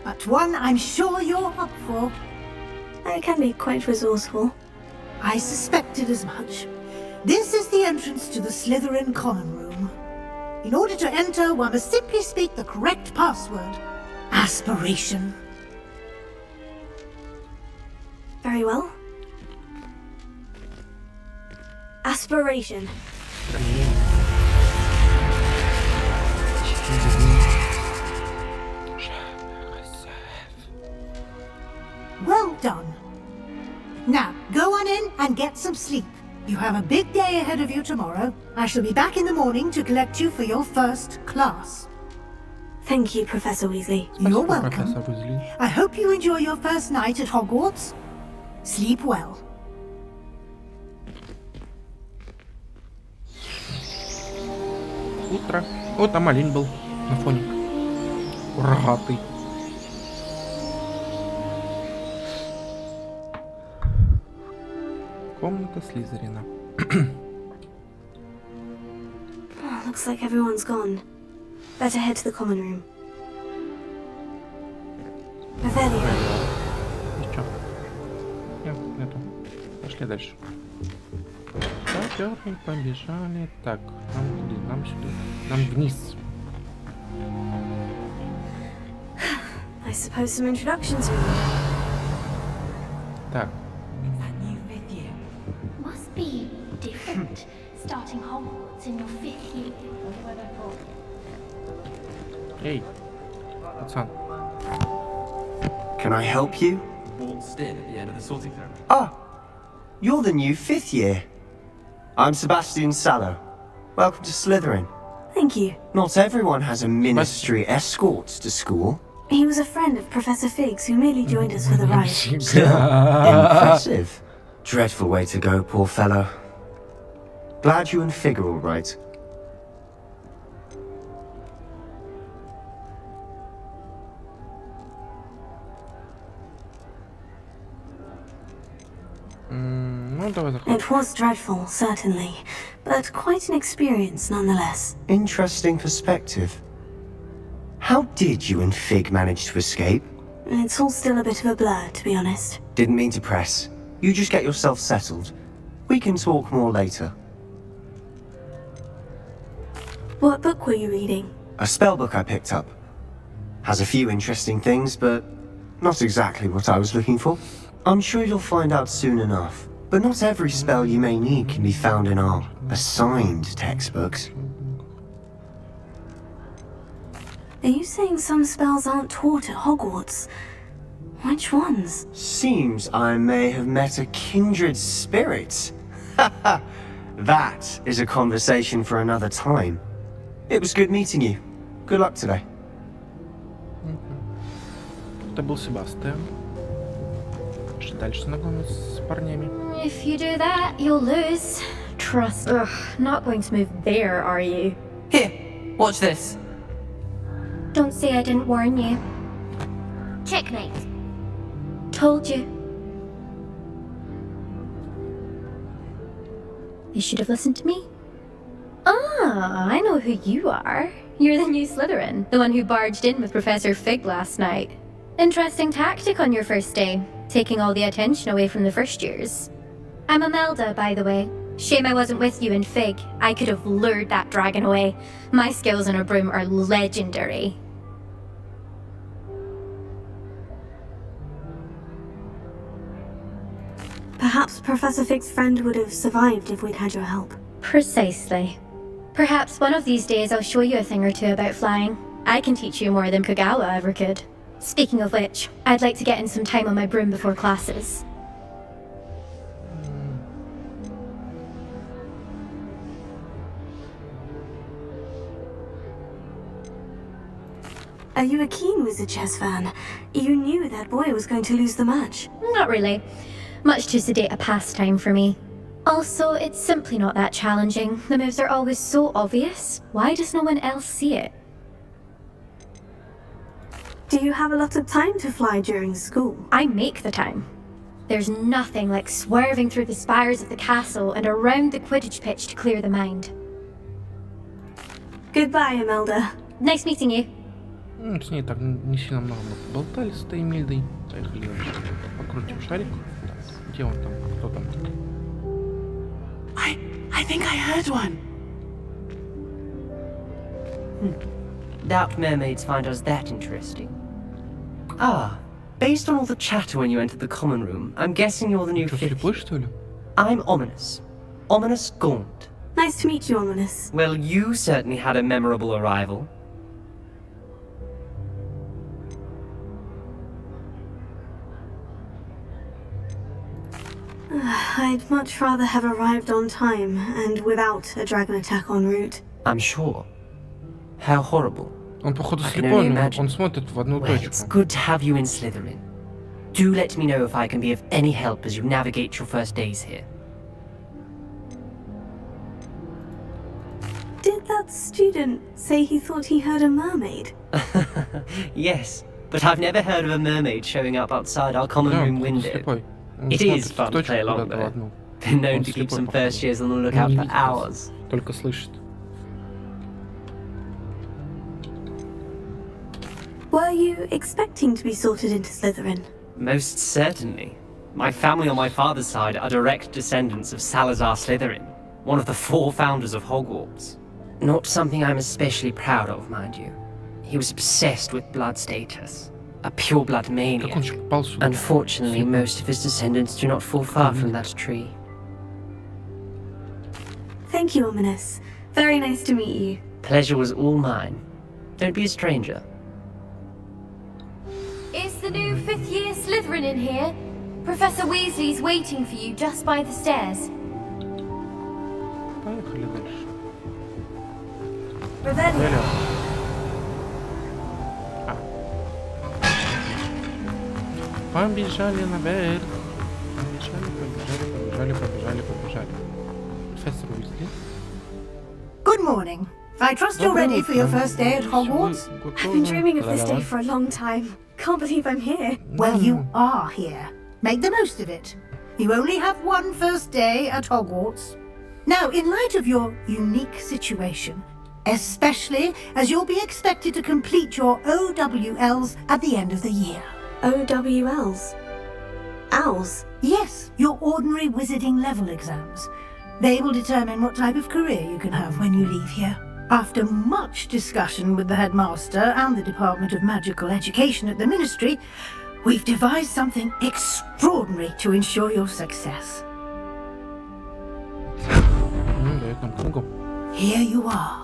but one I'm sure you're up for. I can be quite resourceful. I suspected as much. This is the entrance to the Slytherin common room. In order to enter, one must simply speak the correct password. Aspiration. Very well. Aspiration. Well done. Now, go on in and get some sleep. You have a big day ahead of you tomorrow. I shall be back in the morning to collect you for your first class. Thank you, Professor Weasley. You're welcome. I hope you enjoy your first night at Hogwarts. Sleep well. Утро. О, там олень был на фоне. Рогатый. Комната Слизерина. Oh, looks like everyone's gone. Better head to the common room. Revelio. И чё? Нет, нету. Пошли дальше. Поперли, побежали. Так, нам куда? Нам сюда. Нам вниз. I suppose some introductions are needed. Так. Must be different starting Hogwarts in your 5th year. Эй, пацан. Can I help you? Waltzed in at the end of the sorting ceremony. Ah, you're the new 5th year. I'm Sebastian Sallow. Welcome to Slytherin. Thank you. Not everyone has a ministry escort to school. He was a friend of Professor Figgs who merely joined us for the ride. Still, impressive. Dreadful way to go, poor fellow. Glad you and Fig are all right. It was dreadful, certainly, but quite an experience nonetheless. Interesting perspective. How did you and Fig manage to escape? It's all still a bit of a blur, to be honest. Didn't mean to press. You just get yourself settled. We can talk more later. What book were you reading? A spellbook I picked up. Has a few interesting things, but not exactly what I was looking for. I'm sure you'll find out soon enough. But not every spell you may need can be found in our assigned textbooks. Are you saying some spells aren't taught at Hogwarts? Which ones? Seems I may have met a kindred spirit. That is a conversation for another time. It was good meeting you. Good luck today. Это был Себастьян. Пошли дальше знакомиться с парнями. If you do that, you'll lose. Trust. Ugh, not going to move there, are you? Here, watch this. Don't say I didn't warn you. Checkmate. Told you. You should have listened to me. Ah, I know who you are. You're the new Slytherin, the one who barged in with Professor Fig last night. Interesting tactic on your first day, taking all the attention away from the first years. I'm Imelda, by the way. Shame I wasn't with you in Fig. I could have lured that dragon away. My skills on a broom are legendary. Perhaps Professor Fig's friend would have survived if we'd had your help. Precisely. Perhaps one of these days I'll show you a thing or two about flying. I can teach you more than Kogawa ever could. Speaking of which, I'd like to get in some time on my broom before classes. Are you a keen Wizard chess fan? You knew that boy was going to lose the match. Not really. Much too sedate a pastime for me. Also, it's simply not that challenging. The moves are always so obvious. Why does no one else see it? Do you have a lot of time to fly during school? I make the time. There's nothing like swerving through the spires of the castle and around the Quidditch pitch to clear the mind. Goodbye, Imelda. Nice meeting you. С ней так не сильно много мы поболтали с этой Эмильдой. Поехали вообще покрутим шарик. Так, где он там? Кто там? I think I heard one. Doubt mermaids find us that interesting. Ah, based on all the chatter when you entered the common room, I'm guessing you're the new fifth. I'm Ominous. Ominous Gaunt. Nice to meet you, Ominous. Well, you certainly had a memorable arrival. I'd much rather have arrived on time and without a dragon attack en route. I'm sure. How horrible. Он походу I can слепой, only но imagine. он смотрит в одну Well, точку. it's good to have you in Slytherin. Do let me know if I can be of any help as you navigate your first days here. Did that student say he thought he heard a mermaid? Yes, but I've never heard of a mermaid showing up outside our common room window. It is fun to play along though. Been known to keep some first years on the lookout for hours. Только слышит. Were you expecting to be sorted into Slytherin? Most certainly. My family on my father's side are direct descendants of Salazar Slytherin, one of the 4 founders of Hogwarts. Not something I'm especially proud of, mind you. He was obsessed with blood status. A pure-blood maniac. Unfortunately, most of his descendants do not fall far from that tree. Thank you, Ominous. Very nice to meet you. Pleasure was all mine. Don't be a stranger. Is the new 5th year Slytherin in here? Professor Weasley's waiting for you just by the stairs. Поехали дальше. Revelio. Побежали наверх. Побежали. Профессор Уизли. Good morning. I trust you're ready for your first day at Hogwarts. I've been dreaming of this day for a long time. Can't believe I'm here. Well, you are here. Make the most of it. You only have one first day at Hogwarts. Now, in light of your unique situation, especially as you'll be expected to complete your OWLs at the end of the year. OWLs? Owls? Yes, your ordinary wizarding level exams. They will determine what type of career you can have when you leave here. After much discussion with the headmaster and the Department of Magical Education at the Ministry, we've devised something extraordinary to ensure your success. Here you are.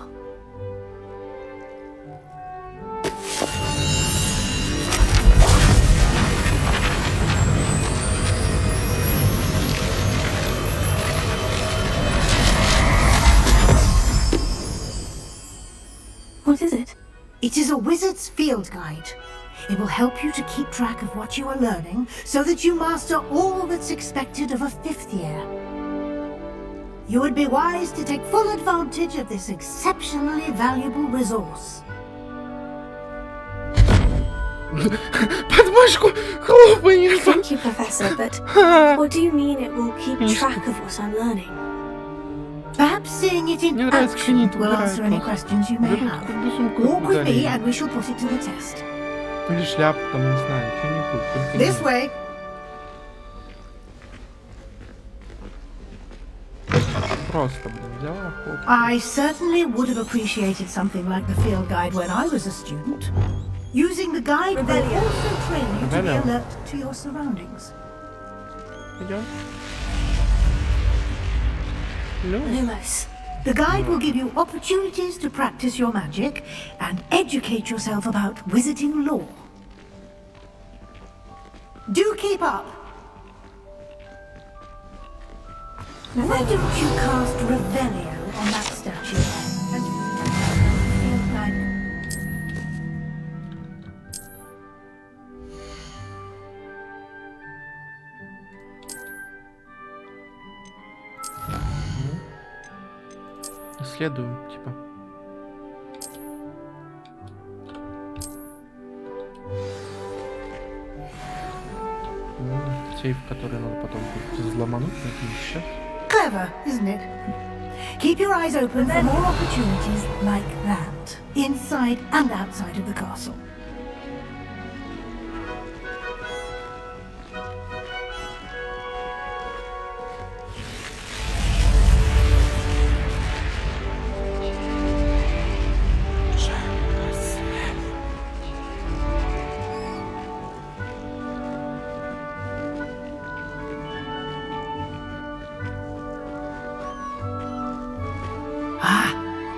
What is it? It is a wizard's field guide. It will help you to keep track of what you are learning so that you master all that's expected of a 5th year. You would be wise to take full advantage of this exceptionally valuable resource. Подмышку хлопай. Thank you, Professor, but what do you mean it will keep track of what I'm learning? Perhaps seeing it in action will answer any questions you may have. Walk with me and we shall put it to the test. Или шляпу там, не знаю, что-нибудь. This way. Просто, блин, взяла, хоп. I certainly would have appreciated something like the field guide when I was a student. Using the guide will also train you to be alert to your surroundings. Идем. Lumos. The guide will give you opportunities to practice your magic and educate yourself about wizarding lore. Do keep up! Why don't you cast Revelio on that statue? исследуем, типа. Сейф, который надо потом будет взломануть, но это не сейчас. Clever, isn't it? Keep your eyes open for more opportunities like that, inside and outside of the castle.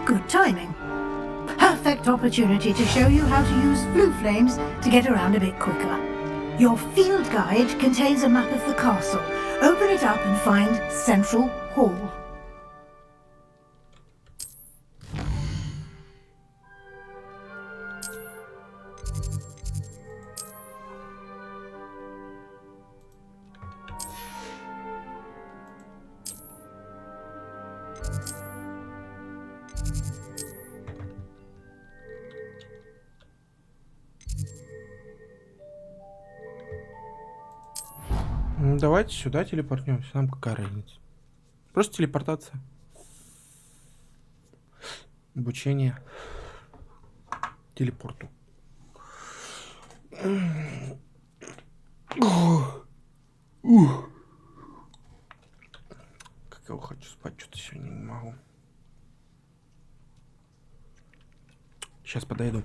Good timing. Perfect opportunity to show you how to use flue flames to get around a bit quicker. Your field guide contains a map of the castle. Open it up and find Central Hall. Давайте сюда телепортнемся, нам какая разница. Просто телепортация. Обучение телепорту. Как я хочу спать, что-то сегодня не могу. Сейчас подойду.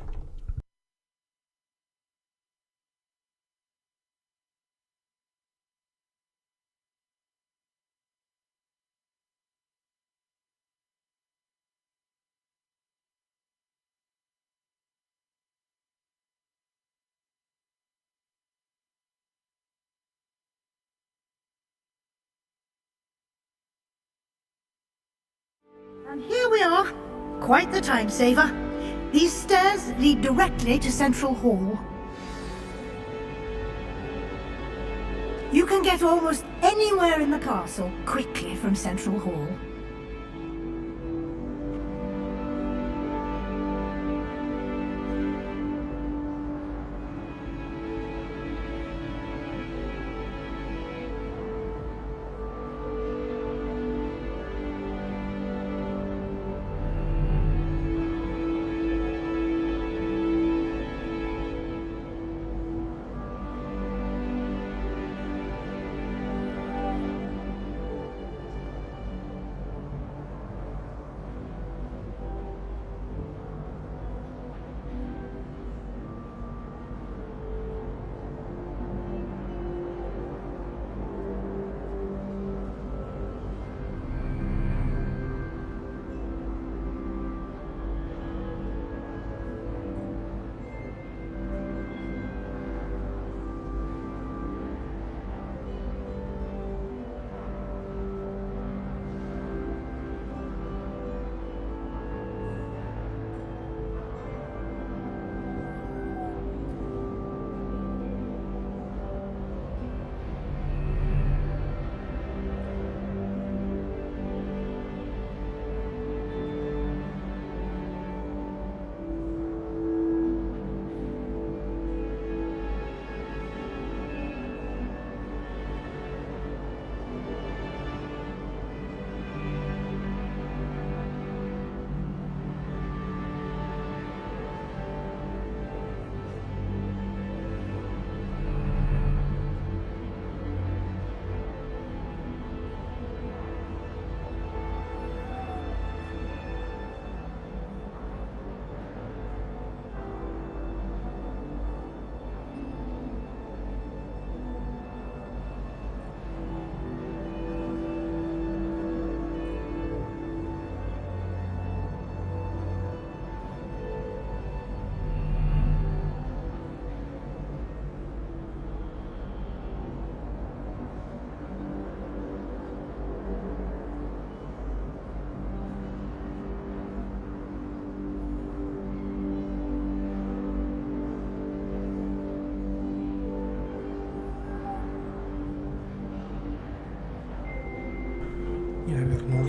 And here we are. Quite the time saver. These stairs lead directly to Central Hall. You can get almost anywhere in the castle quickly from Central Hall.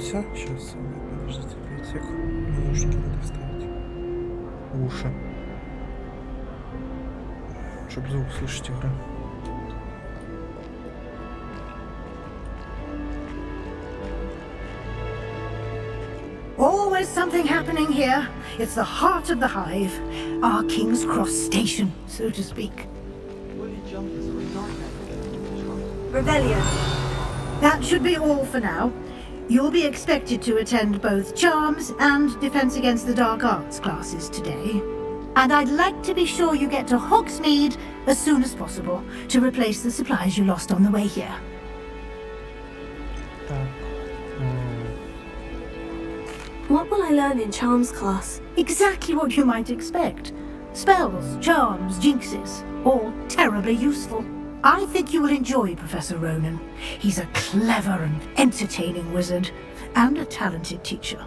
начался. Сейчас, подождите, 5 сек. Наушники надо вставить. В уши. Чтоб звук слышать игра. Always something happening here. It's the heart of the hive. Our King's Cross station, so to speak. Rebellion. That should be all for now. You'll be expected to attend both Charms and Defense Against the Dark Arts classes today. And I'd like to be sure you get to Hogsmeade as soon as possible to replace the supplies you lost on the way here. What will I learn in Charms class? Exactly what you might expect. Spells, charms, jinxes, all terribly useful. I think you will enjoy Professor Ronan. He's a clever and entertaining wizard, and a talented teacher.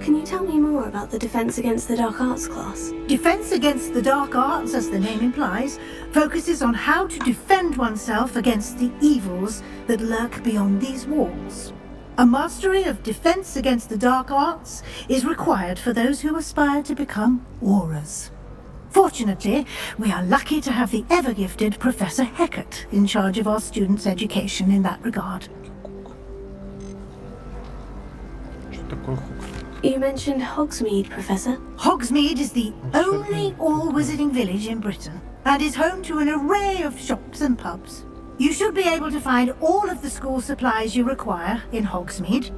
Can you tell me more about the Defense Against the Dark Arts class? Defense Against the Dark Arts, as the name implies, focuses on how to defend oneself against the evils that lurk beyond these walls. A mastery of Defense Against the Dark Arts is required for those who aspire to become Aurors. Fortunately, we are lucky to have the ever-gifted Professor Heckert in charge of our students' education in that regard. You mentioned Hogsmeade, Professor. Hogsmeade is the only all-wizarding village in Britain, and is home to an array of shops and pubs. You should be able to find all of the school supplies you require in Hogsmeade.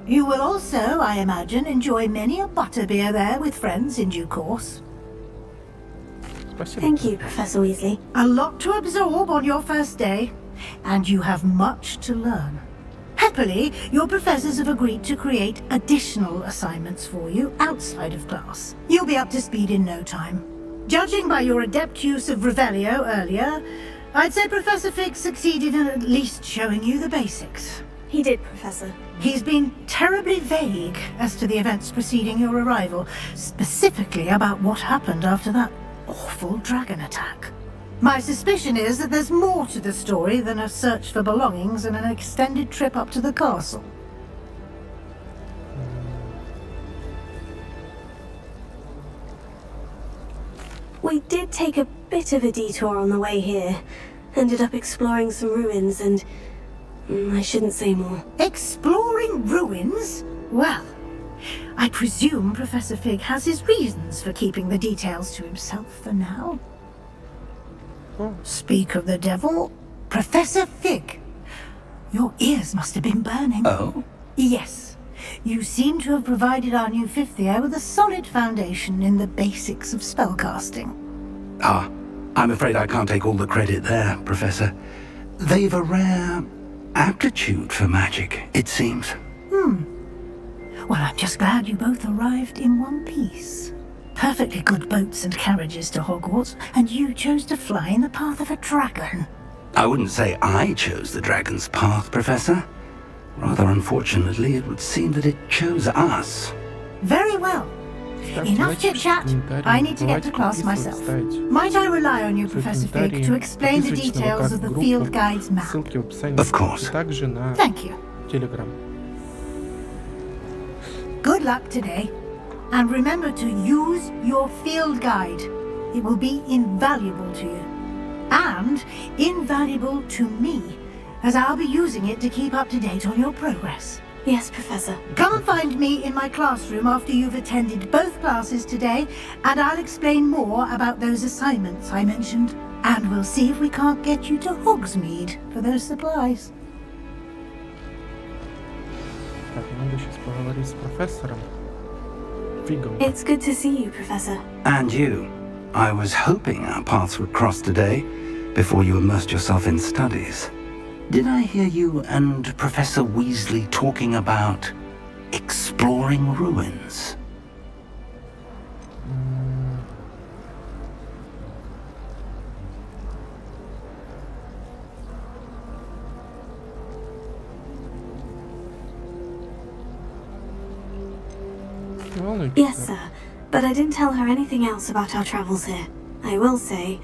You will also, I imagine, enjoy many a butterbeer there with friends in due course. Thank you, Professor Weasley. A lot to absorb on your first day, and you have much to learn. Happily, your professors have agreed to create additional assignments for you outside of class. You'll be up to speed in no time. Judging by your adept use of Revelio earlier, I'd say Professor Fig succeeded in at least showing you the basics. He did, Professor. He's been terribly vague as to the events preceding your arrival, specifically about what happened after that awful dragon attack. My suspicion is that there's more to the story than a search for belongings and an extended trip up to the castle. We did take a bit of a detour on the way here. Ended up exploring some ruins and... I shouldn't say more. Exploring ruins? Well, I presume Professor Fig has his reasons for keeping the details to himself for now. Speak of the devil, Professor Fig. Your ears must have been burning. Oh? Yes. You seem to have provided our new fifth year with a solid foundation in the basics of spellcasting. Ah, I'm afraid I can't take all the credit there, Professor. They've a rare aptitude for magic, it seems. Well, I'm just glad you both arrived in one piece. Perfectly good boats and carriages to Hogwarts, and you chose to fly in the path of a dragon. I wouldn't say I chose the dragon's path, Professor. Rather unfortunately, it would seem that it chose us. Very well. Enough chit-chat. I need to get to class myself. Might I rely on you, Professor Fig, to explain the details of the field guide's map? Of course. Thank you. Good luck today. And remember to use your field guide. It will be invaluable to you. And invaluable to me, as I'll be using it to keep up to date on your progress. Yes, Professor. Come and find me in my classroom after you've attended both classes today, and I'll explain more about those assignments I mentioned. And we'll see if we can't get you to Hogsmeade for those supplies. It's good to see you, Professor. And you. I was hoping our paths would cross today, before you immersed yourself in studies. Did I hear you and Professor Weasley talking about exploring ruins? Yes, sir. But I didn't tell her anything else about our travels here. I will say,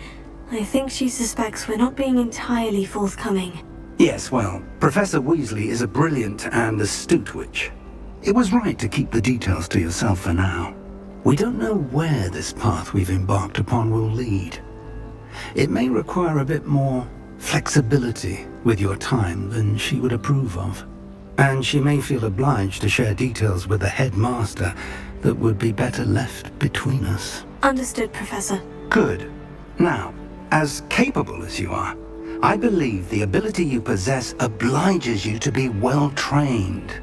I think she suspects we're not being entirely forthcoming. Yes, well, Professor Weasley is a brilliant and astute witch. It was right to keep the details to yourself for now. We don't know where this path we've embarked upon will lead. It may require a bit more flexibility with your time than she would approve of. And she may feel obliged to share details with the headmaster that would be better left between us. Understood, Professor. Good. Now, as capable as you are, I believe the ability you possess obliges you to be well trained.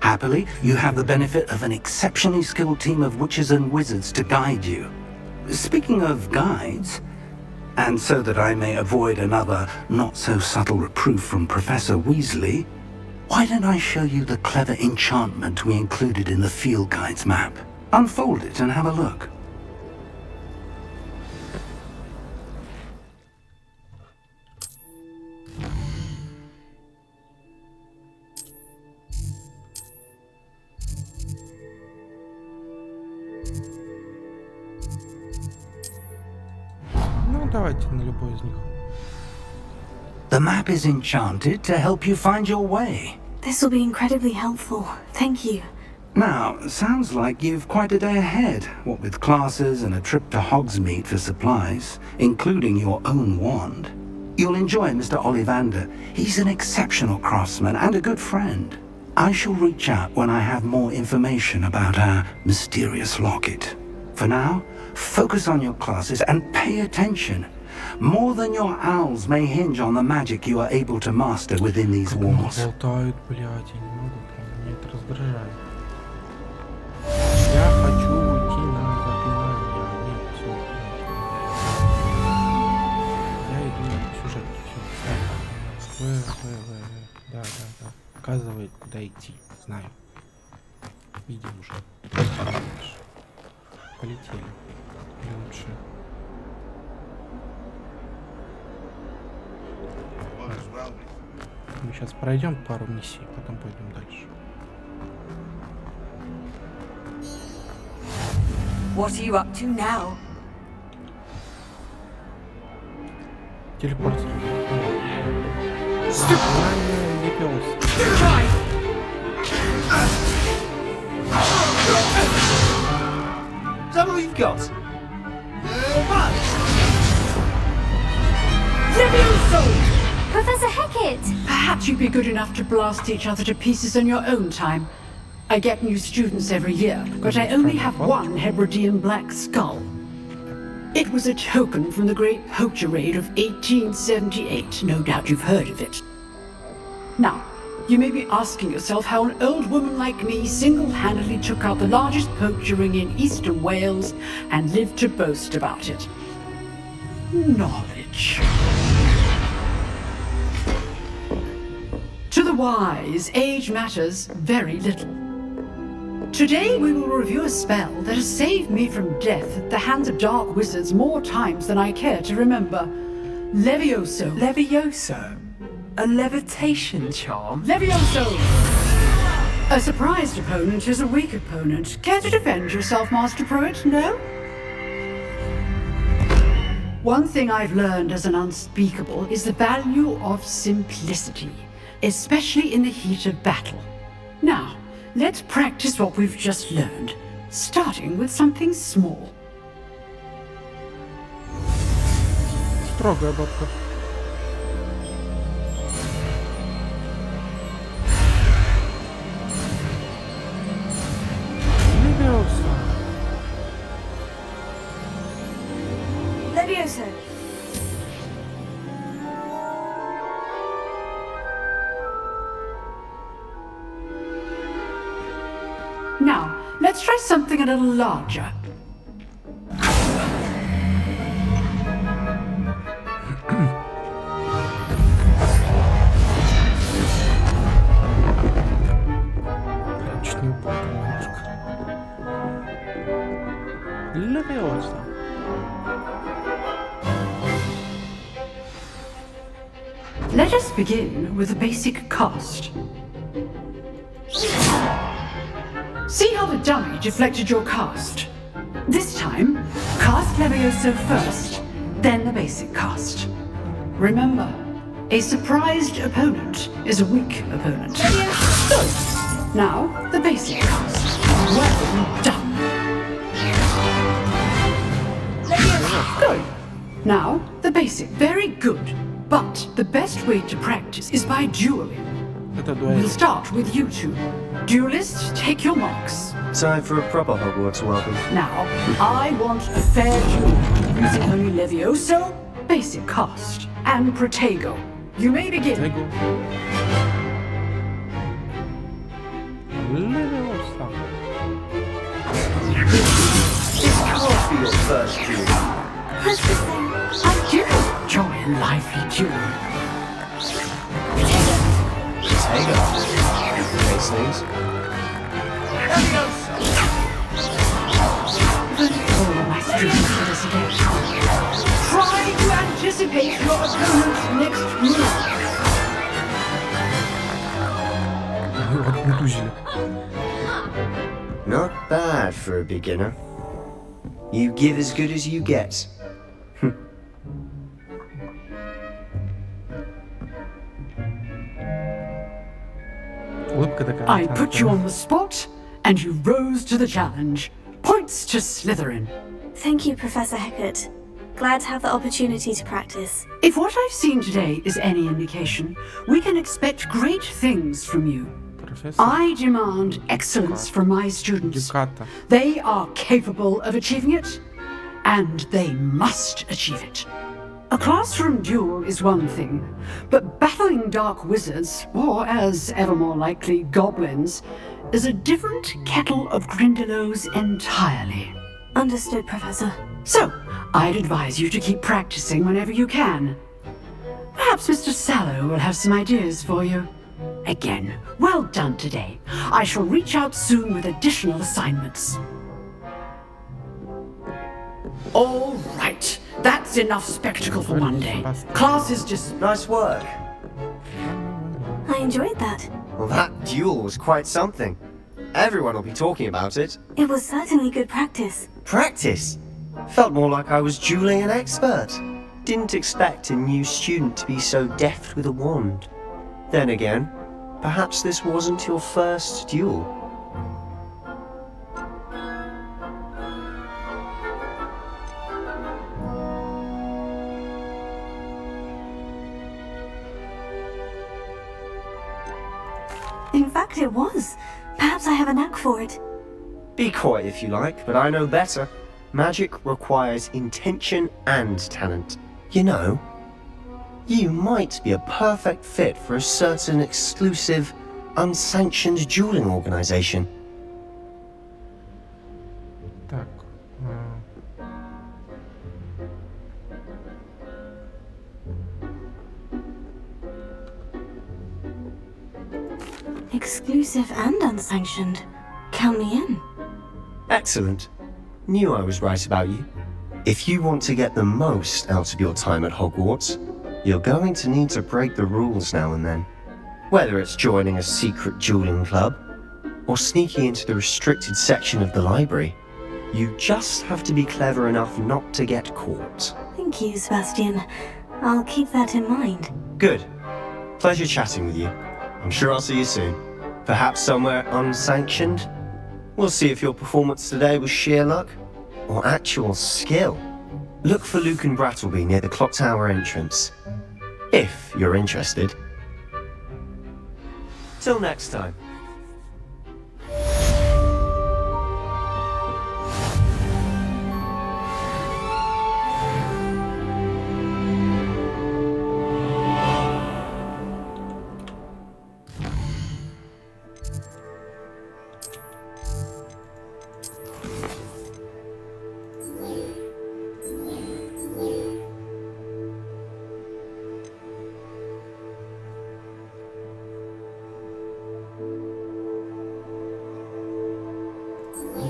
Happily, you have the benefit of an exceptionally skilled team of witches and wizards to guide you. Speaking of guides, and so that I may avoid another not-so-subtle reproof from Professor Weasley, why don't I show you the clever enchantment we included in the field guide's map? Unfold it and have a look. Ну, давайте на любой из них. The map is enchanted to help you find your way. This will be incredibly helpful. Thank you. Now, sounds like you've quite a day ahead, what with classes and a trip to Hogsmeade for supplies, including your own wand. You'll enjoy Mr. Ollivander. He's an exceptional craftsman and a good friend. I shall reach out when I have more information about our mysterious locket. For now, focus on your classes and pay attention. More than your owls may hinge on the magic you are able to master within these walls. Болтают, блядь, я не могу, прям меня это раздражает. Я хочу уйти на заклинание. Нет, все. Я иду в сюжетке, все. Да. Показывает, куда идти. Знаю. Видим уже. Полетели. Или лучше. Мы сейчас пройдем пару миссий, потом пойдем дальше. What are you up to now? Телепорт. Is that what you've got? Professor Hecat! Perhaps you'd be good enough to blast each other to pieces in your own time. I get new students every year, but I only have one Hebridean black skull. It was a token from the Great Poacher Raid of 1878. No doubt you've heard of it. Now, you may be asking yourself how an old woman like me single-handedly took out the largest poacher ring in eastern Wales and lived to boast about it. Knowledge. To the wise, age matters very little. Today we will review a spell that has saved me from death at the hands of dark wizards more times than I care to remember. Levioso. Levioso? A levitation charm? Levioso! A surprised opponent is a weak opponent. Care to defend yourself, Master Pruitt? No? One thing I've learned as an unspeakable is the value of simplicity, especially in the heat of battle. Now, let's practice what we've just learned, starting with something small. Строгая бабка. Levioso. Now, let's try something a little larger. Levioso. Let us begin with a basic cast. See how the dummy deflected your cast? This time, cast Levioso first, then the basic cast. Remember, A surprised opponent is a weak opponent. Good. Now, the basic cast. Well done. Good. Now, the basic. Very good. But the best way to practice is by dueling. We'll start with you two. Duelists, take your marks. Time for a proper Hogwarts welcome. Now, I want a fair duel using only Levioso, basic cast, and Protego. You may begin. This can't be your first duel. I do enjoy a lively duel. Protego. These things. All my students for this again. Try to anticipate your opponent's next move. Not bad for a beginner. You give as good as you get. I put you on the spot, and you rose to the challenge. Points to Slytherin. Thank you, Professor Hecat. Glad to have the opportunity to practice. If what I've seen today is any indication, we can expect great things from you. I demand excellence from my students. They are capable of achieving it, and they must achieve it. A classroom duel is one thing, but battling dark wizards, or as ever more likely, goblins, is a different kettle of Grindylows entirely. Understood, Professor. So, I'd advise you to keep practicing whenever you can. Perhaps Mr. Sallow will have some ideas for you. Again, well done today. I shall reach out soon with additional assignments. All right, that's enough spectacle for one day. Class is just... Nice work. I enjoyed that. Well, that duel was quite something. Everyone will be talking about it. It was certainly good practice. Practice? Felt more like I was dueling an expert. Didn't expect a new student to be so deft with a wand. Then again, perhaps this wasn't your first duel. In fact, it was. Perhaps I have a knack for it. Be coy if you like, but I know better. Magic requires intention and talent. You know, you might be a perfect fit for a certain exclusive, unsanctioned dueling organization. Так. Exclusive and unsanctioned. Count me in. Excellent. Knew I was right about you. If you want to get the most out of your time at Hogwarts, you're going to need to break the rules now and then. Whether it's joining a secret dueling club, or sneaking into the restricted section of the library, you just have to be clever enough not to get caught. Thank you, Sebastian. I'll keep that in mind. Good. Pleasure chatting with you. I'm sure I'll see you soon. Perhaps somewhere unsanctioned? We'll see if your performance today was sheer luck, or actual skill. Look for Luke and Brattleby near the clock tower entrance, if you're interested. Till next time.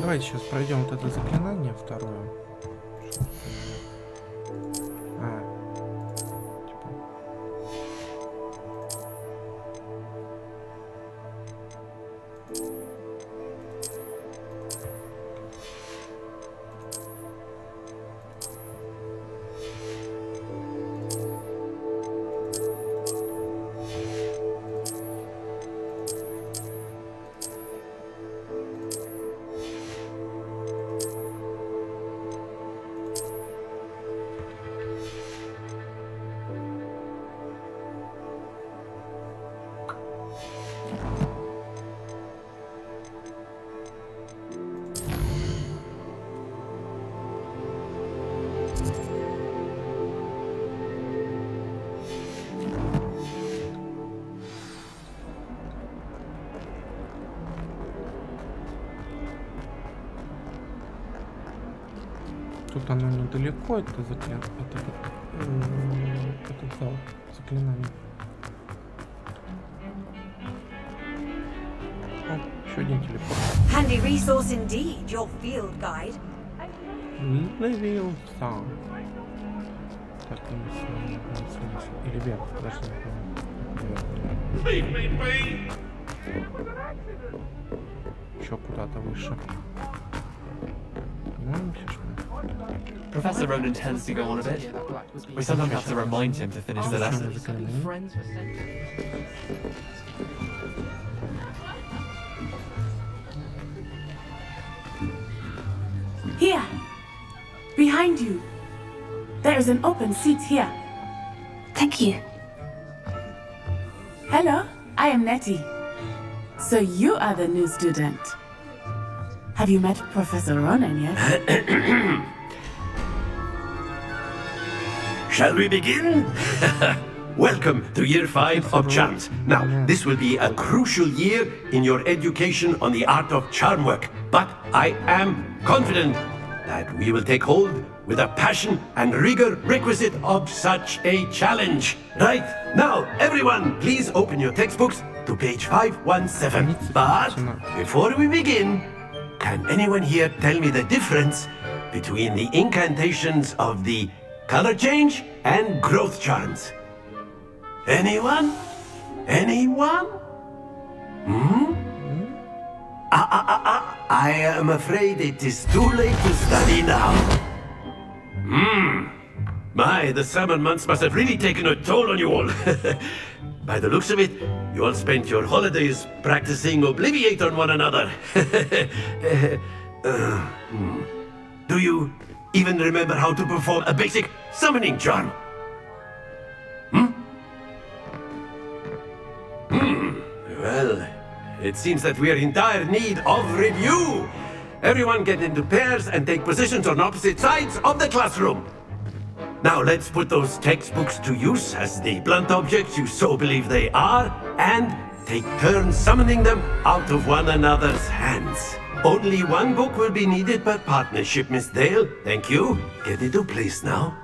Давайте сейчас пройдем вот это заклинание второе. Тут оно недалеко, это этот зал заклинаний. О, еще один телепорт. Handy resource indeed, your field guide. Левел сам. Так, или вверх, подожди. Еще куда-то выше. Professor Ronan tends to go on a bit. We sometimes have to remind him to finish the lesson. Here, behind you. There is an open seat here. Thank you. Hello, I am Nettie. So you are the new student. Have you met Professor Ronan yet? Shall we begin? Welcome to Year 5 of Charms. Now, this will be a crucial year in your education on the art of charm work, but I am confident that we will take hold with a passion and rigor requisite of such a challenge. Right, now, everyone, please open your textbooks to page 517. But before we begin, can anyone here tell me the difference between the incantations of the color change and growth charms? Anyone? Anyone? I am afraid it is too late to study now. My, the summer months must have really taken a toll on you all. By the looks of it, you all spent your holidays practicing Obliviate on one another. Do you even remember how to perform a basic summoning charm? Well, it seems that we are in dire need of review. Everyone get into pairs and take positions on opposite sides of the classroom. Now let's put those textbooks to use as the blunt objects you so believe they are, and take turns summoning them out of one another's hands. Only one book will be needed per partnership, Miss Dale. Thank you. Get into place now.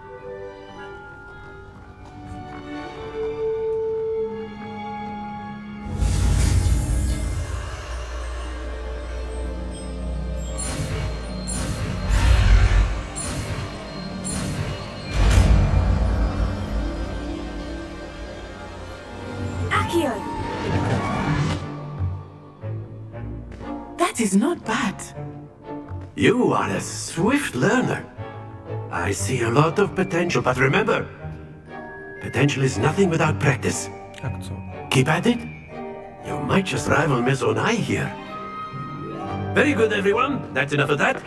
That is not bad. You are a swift learner. I see a lot of potential, but remember, potential is nothing without practice. Keep at it. You might just rival Miss Onai here. Very good, everyone. That's enough of that.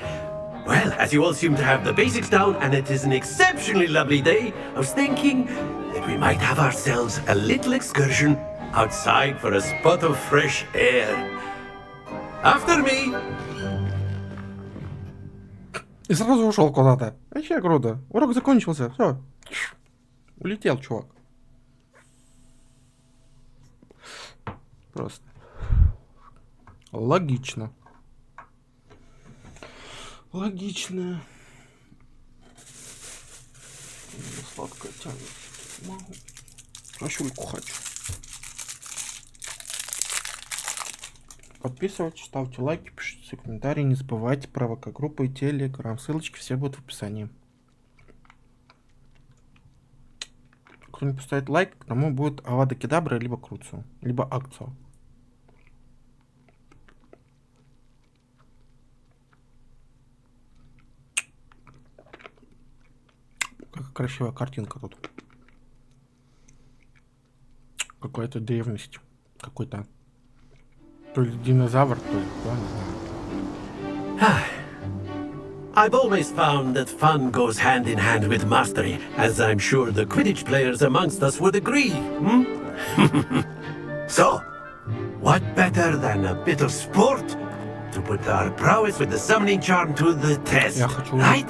Well, as you all seem to have the basics down, and it is an exceptionally lovely day, I was thinking that we might have ourselves a little excursion outside for a spot of fresh air. After me! И сразу ушел куда-то. Вообще круто. Урок закончился. Все. Улетел, чувак. Просто. Логично. Логично. Сладкое тянет. Могу. Кашульку хочу. Подписывайтесь, ставьте лайки, пишите комментарии, не забывайте про ВК-группу и Телеграм. Ссылочки все будут в описании. Кто-нибудь поставит лайк, тому будет Авада Кедабра, либо Круцу, либо Акцию. Какая красивая картинка тут. Какая-то древность. Какой-то. То ли динозавр, то ли кто, не знаю. I've always found that fun goes hand in hand with mastery, as I'm sure the Quidditch players amongst us would agree. So, what better than a bit of sport to put our prowess with the summoning charm to the test, right?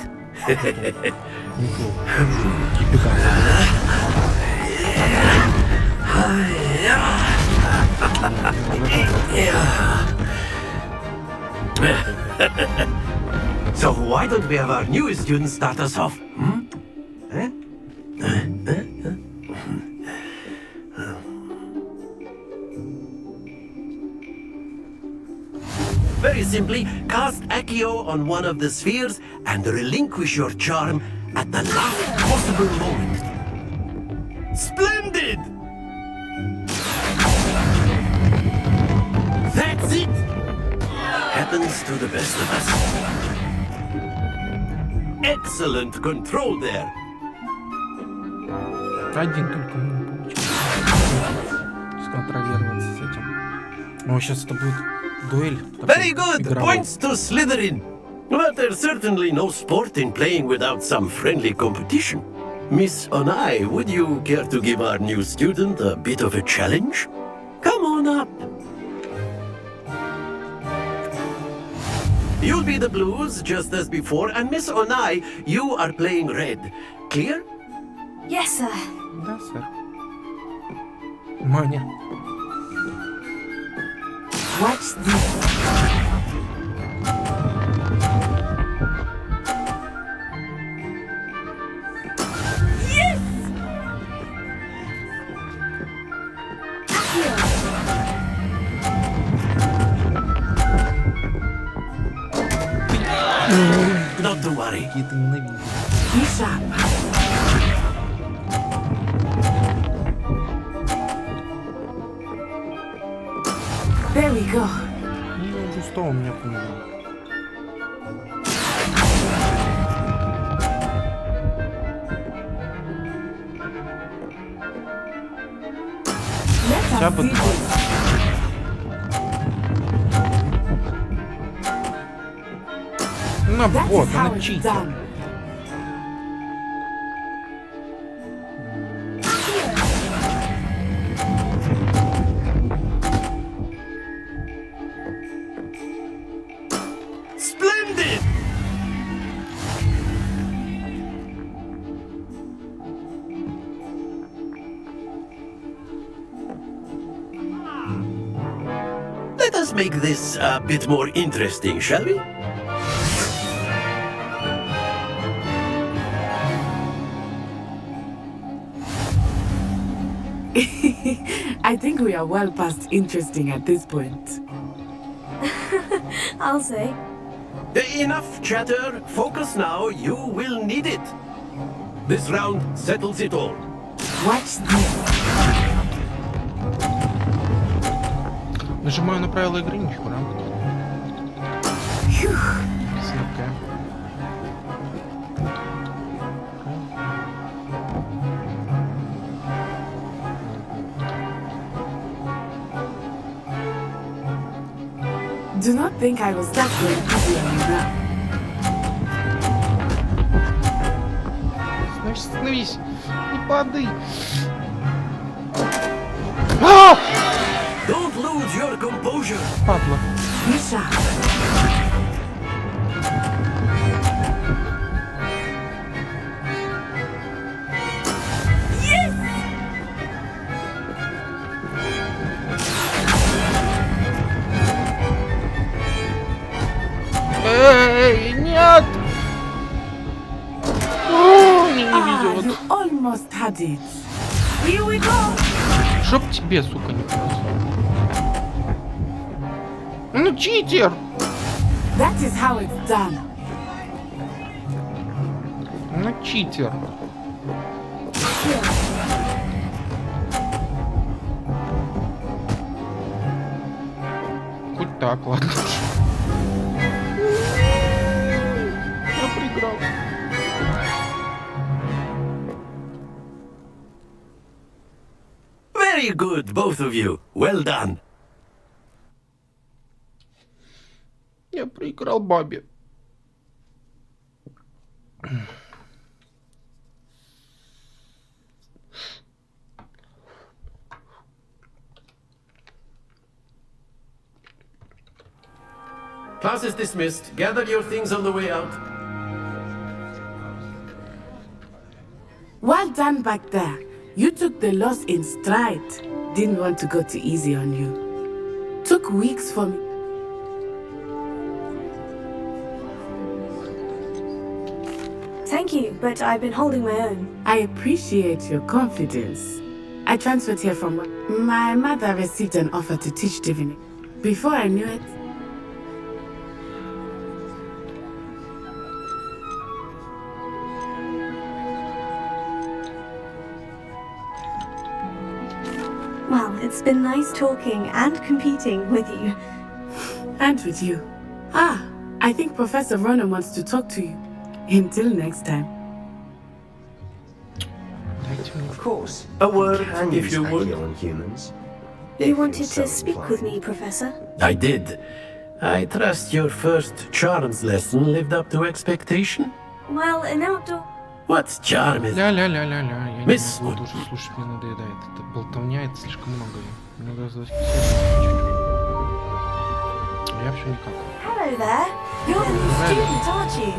So why don't we have our newest student start us off? Very simply, cast Accio on one of the spheres and relinquish your charm at the last possible moment. Splendid! That's it! Happens to the best of us. Excellent control there. Один только не получился. Сконтролироваться с этим. О, сейчас это будет дуэль. Very good! Игровой. Points to Slytherin! But there's certainly no sport in playing without some friendly competition. Miss Onai, would you care to give our new student a bit of a challenge? Come on up. You'll be the blues, just as before, and Miss Onai, you are playing red. Clear? Yes, sir. Да, сэр. Маня. Watch this. Not to worry. Be sharp. There we go. Ну, что у меня понял? Хотя бы два. Ну вот, она читер. Splendid! Let us make this a bit more interesting, shall we? I think we are well past interesting at this point. I'll say. Enough chatter. Focus now. You will need it. This round settles it all. Watch this. Нажимаю на правила игры, ничего, да? Снапка. Do not think I will start going easy on you now. Значит, становись. Не падай. Don't lose your composure. Падла. Be sharp. Эй, нет! О, мне не везет. You almost had it. Here we go. Чтоб тебе, сука, не повезло. Ну, читер! That is how it's done. Ну, читер. Хоть так, ладно. Я проиграл. Very good, both of you. Well done. Я проиграл бабе. Class is dismissed. Gather your things on the way out. Well done back there. You took the loss in stride. Didn't want to go too easy on you. Took weeks for me. Thank you, but I've been holding my own. I appreciate your confidence. I transferred here from my mother received an offer to teach divinity. Before I knew it, Well, it's been nice talking and competing with you. And with you. Ah, I think Professor Ronan wants to talk to you. Until next time. Of course. A word, Can if use you would. AI on humans. You wanted to speak with me, Professor? I did. I trust your first charms lesson lived up to expectation. Well, an outdoor... What charm is... Ля-ля-ля-ля-ля, я не Мисс могу уже слушать, мне надоедает. Это болтовня, это слишком много. Мне надо задать чуть-чуть. Я вообще никак. Hello there. You're the new student, aren't you?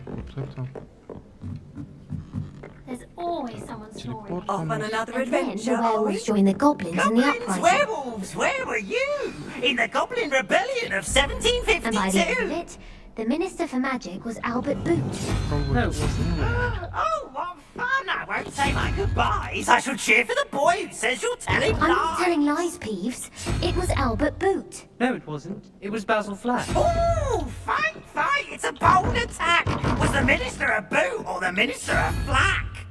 Вот это. There's always someone snoring. Off on another And then adventure, the are we? werewolves join the goblins in the uprising. Werewolves, where were you? In the Goblin Rebellion of 1752? And by the end of it, the Minister for Magic was Albert Boot. No, it wasn't. Oh, what fun! I won't say my goodbyes. I shall cheer for the boy who says you're telling lies. I'm not telling lies, Peeves. It was Albert Boot. No, it wasn't. It was Basil Flack. Ooh, fight! It's a bold attack. Was the Minister a boot or the Minister a flack?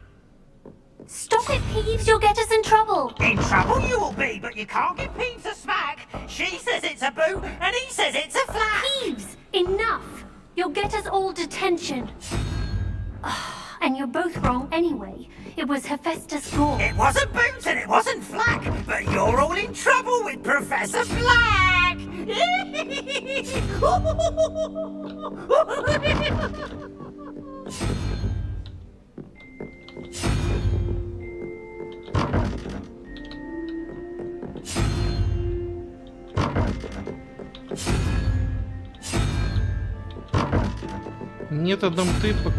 Stop it, Peeves. You'll get us in trouble. In trouble you will be, but you can't give Peeves a smack. She says it's a boot and he says it's a flack. Peeves, enough. You'll get us all detention. And you're both wrong anyway. It was Hephaestus Gore. It wasn't boot and it wasn't flack, but you're all in trouble with Professor Flack. Методом тыпок.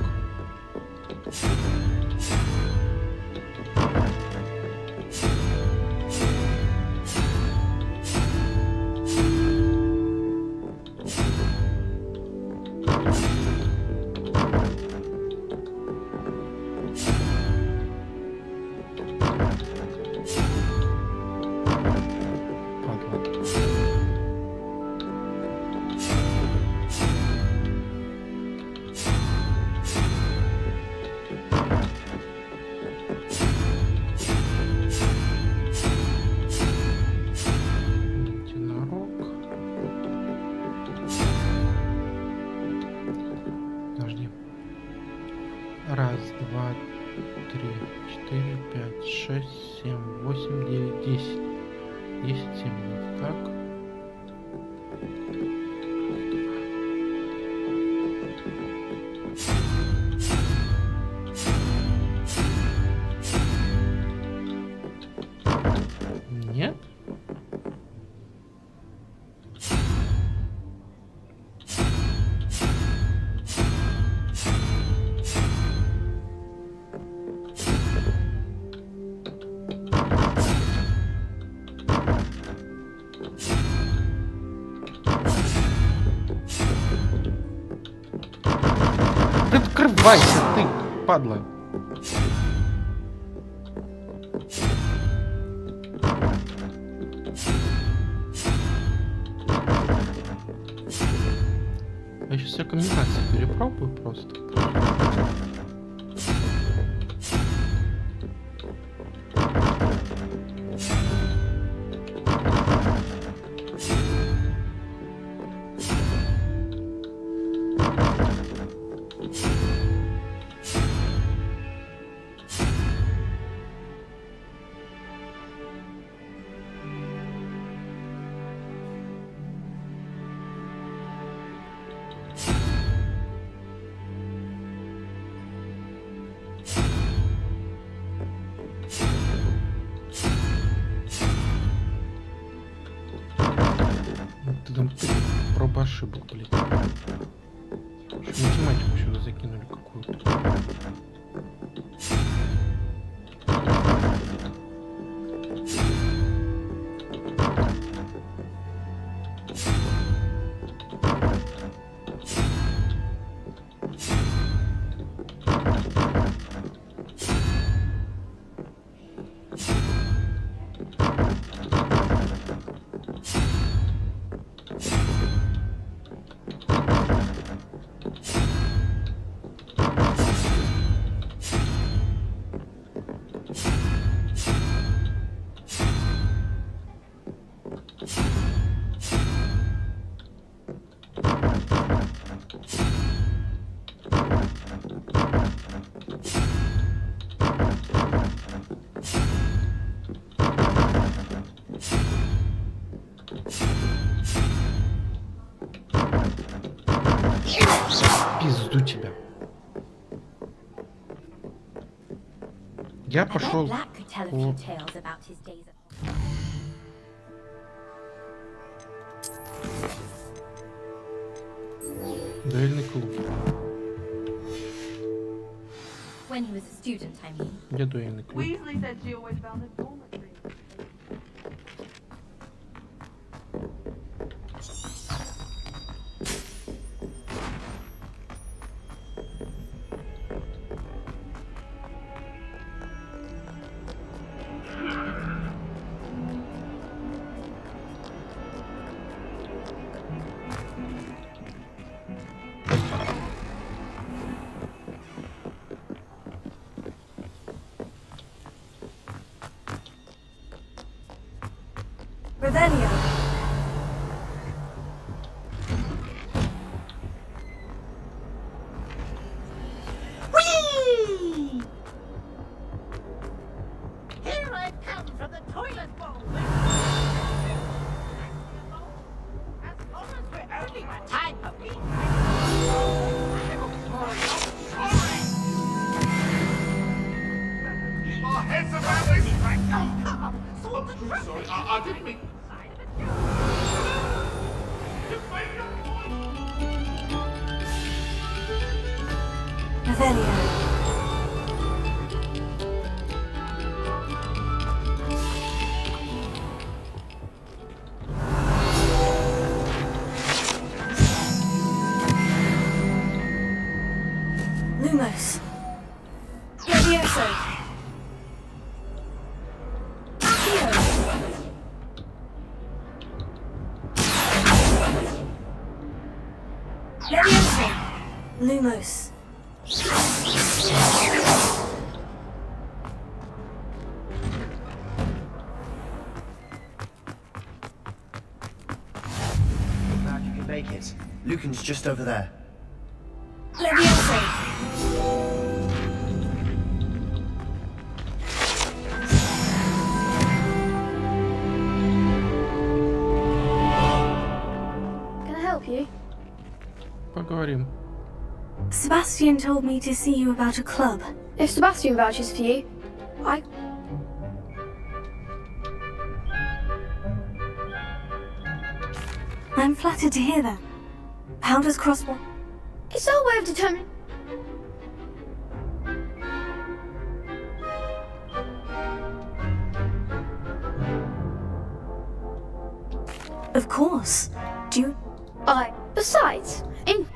Раз, два, три, 4, 5, 6, 7, 8, 9, 10. 10, 7 у нас так. Нет? Открывайся ты, падла. Я сейчас все комбинации перепробую просто. Ты там проба ошибок, блядь. Еще математику сюда закинули какую-то. пизду тебя. Я пошел по... Дуэльный клуб. Где дуэльный клуб? Radeon. Whee! Here I come from the toilet bowl. As long as we're earning our time for being Our heads about this! Sorry, I didn't mean... Radeon. Lumos. Levioso. Levioso. Lumos. Glad you can make it. Lucan's just over there. Levioso. Can I help you? Поговорим. Sebastian told me to see you about a club. If Sebastian vouches for you, I'm flattered to hear that. How does crosswalk? It's our way of determining. Of course. Do you? Besides, in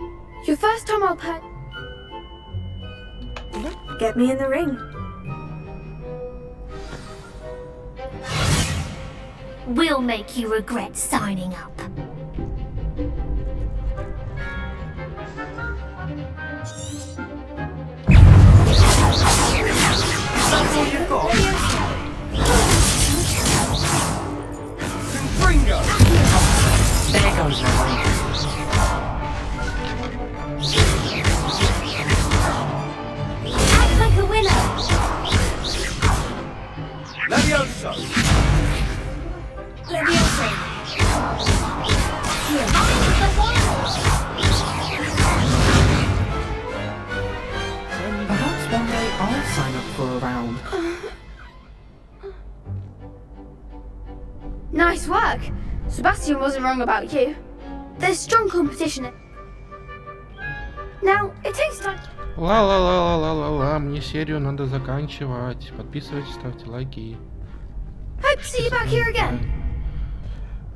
your first time I'll pay. Get me in the ring. We'll make you regret signing up. That's all you've got? Bingo! There goes the ring. Act like a winner! Levioso! Levioso! Here, I'm the one! Perhaps one day I'll sign up for a round. Nice work. Sebastian wasn't wrong about you. There's strong competition. Now, it takes time. Ла-ла-ла-ла-ла-ла-ла, мне серию надо заканчивать. Подписывайтесь, ставьте лайки. Hope to see you back here again.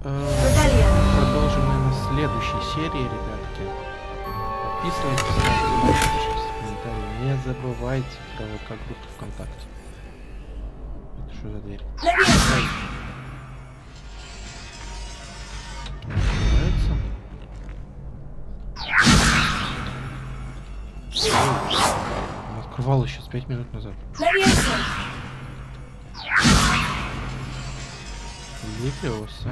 Продолжим, наверное, в следующей серии, ребятки. Подписывайтесь, ставьте лайки, пишите комментарии. Не забывайте про ВК-группу ВКонтакте. Это что за дверь? Нравится? Он открывал еще с 5 минут назад. Лепился.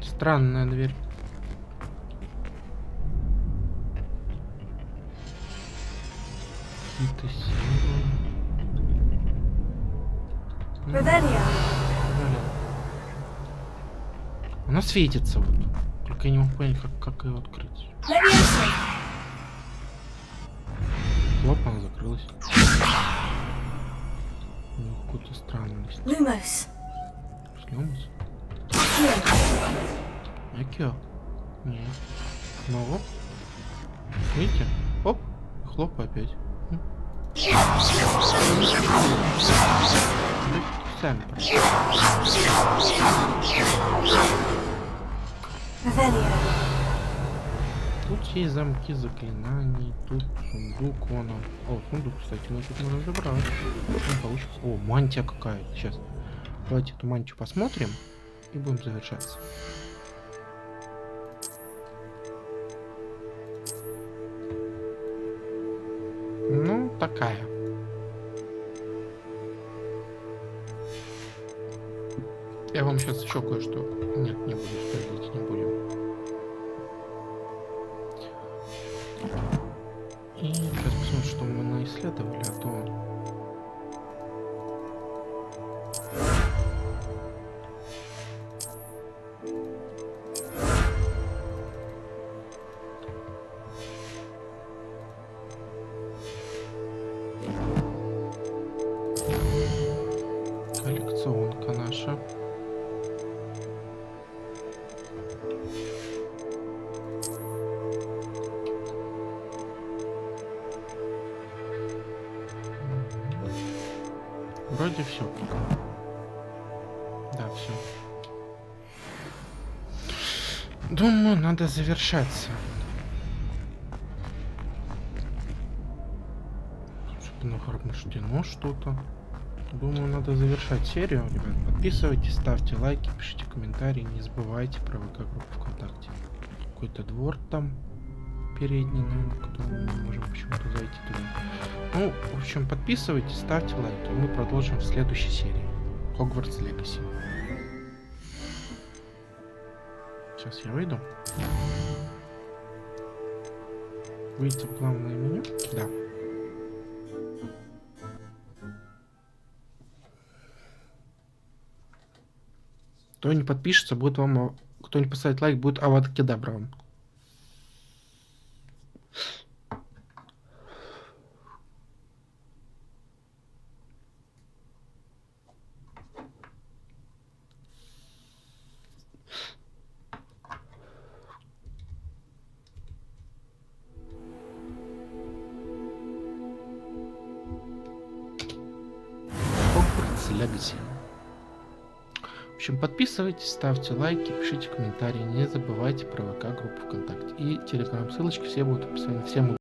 Странная дверь. какие-то символы. Radeon. Она светится вот. Только я не могу понять, как ее открыть. Хлоп, она закрылась. У нее какой-то странный лист. Lumos. Lumos? Акио? Нет. Ну оп. Видите? Оп. Хлоп опять. Сами. Тут есть замки заклинаний, тут сундук, вон он. О, сундук, кстати, мы тут можем забрать. О, мантия какая-то. Сейчас. Давайте эту мантию посмотрим и будем завершаться. Ну, такая. Я вам сейчас еще кое-что. Нет, не буду, подождите, не будем. И сейчас посмотрим, что мы наисследовали, а то... Коллекционка наша. Вроде все. Да, все. Думаю, надо завершаться. Что-то нахармыштено что-то. Думаю, надо завершать серию, ребят. Подписывайтесь, ставьте лайки, пишите комментарии, не забывайте про ВК-группу ВКонтакте. Какой-то двор там передний, наверное, в который мы можем почему-то зайти туда. Ну, в общем, подписывайтесь, ставьте лайки, и мы продолжим в следующей серии. Hogwarts Legacy. Сейчас я выйду. Выйти в главное меню? Да. Кто не подпишется, будет вам... Кто не поставит лайк, будет аватки добра. Hogwarts Legacy. В общем, подписывайтесь, ставьте лайки, пишите комментарии, не забывайте про ВК-группу ВКонтакте и Телеграм. Ссылочки все будут в описании. Всем удачи!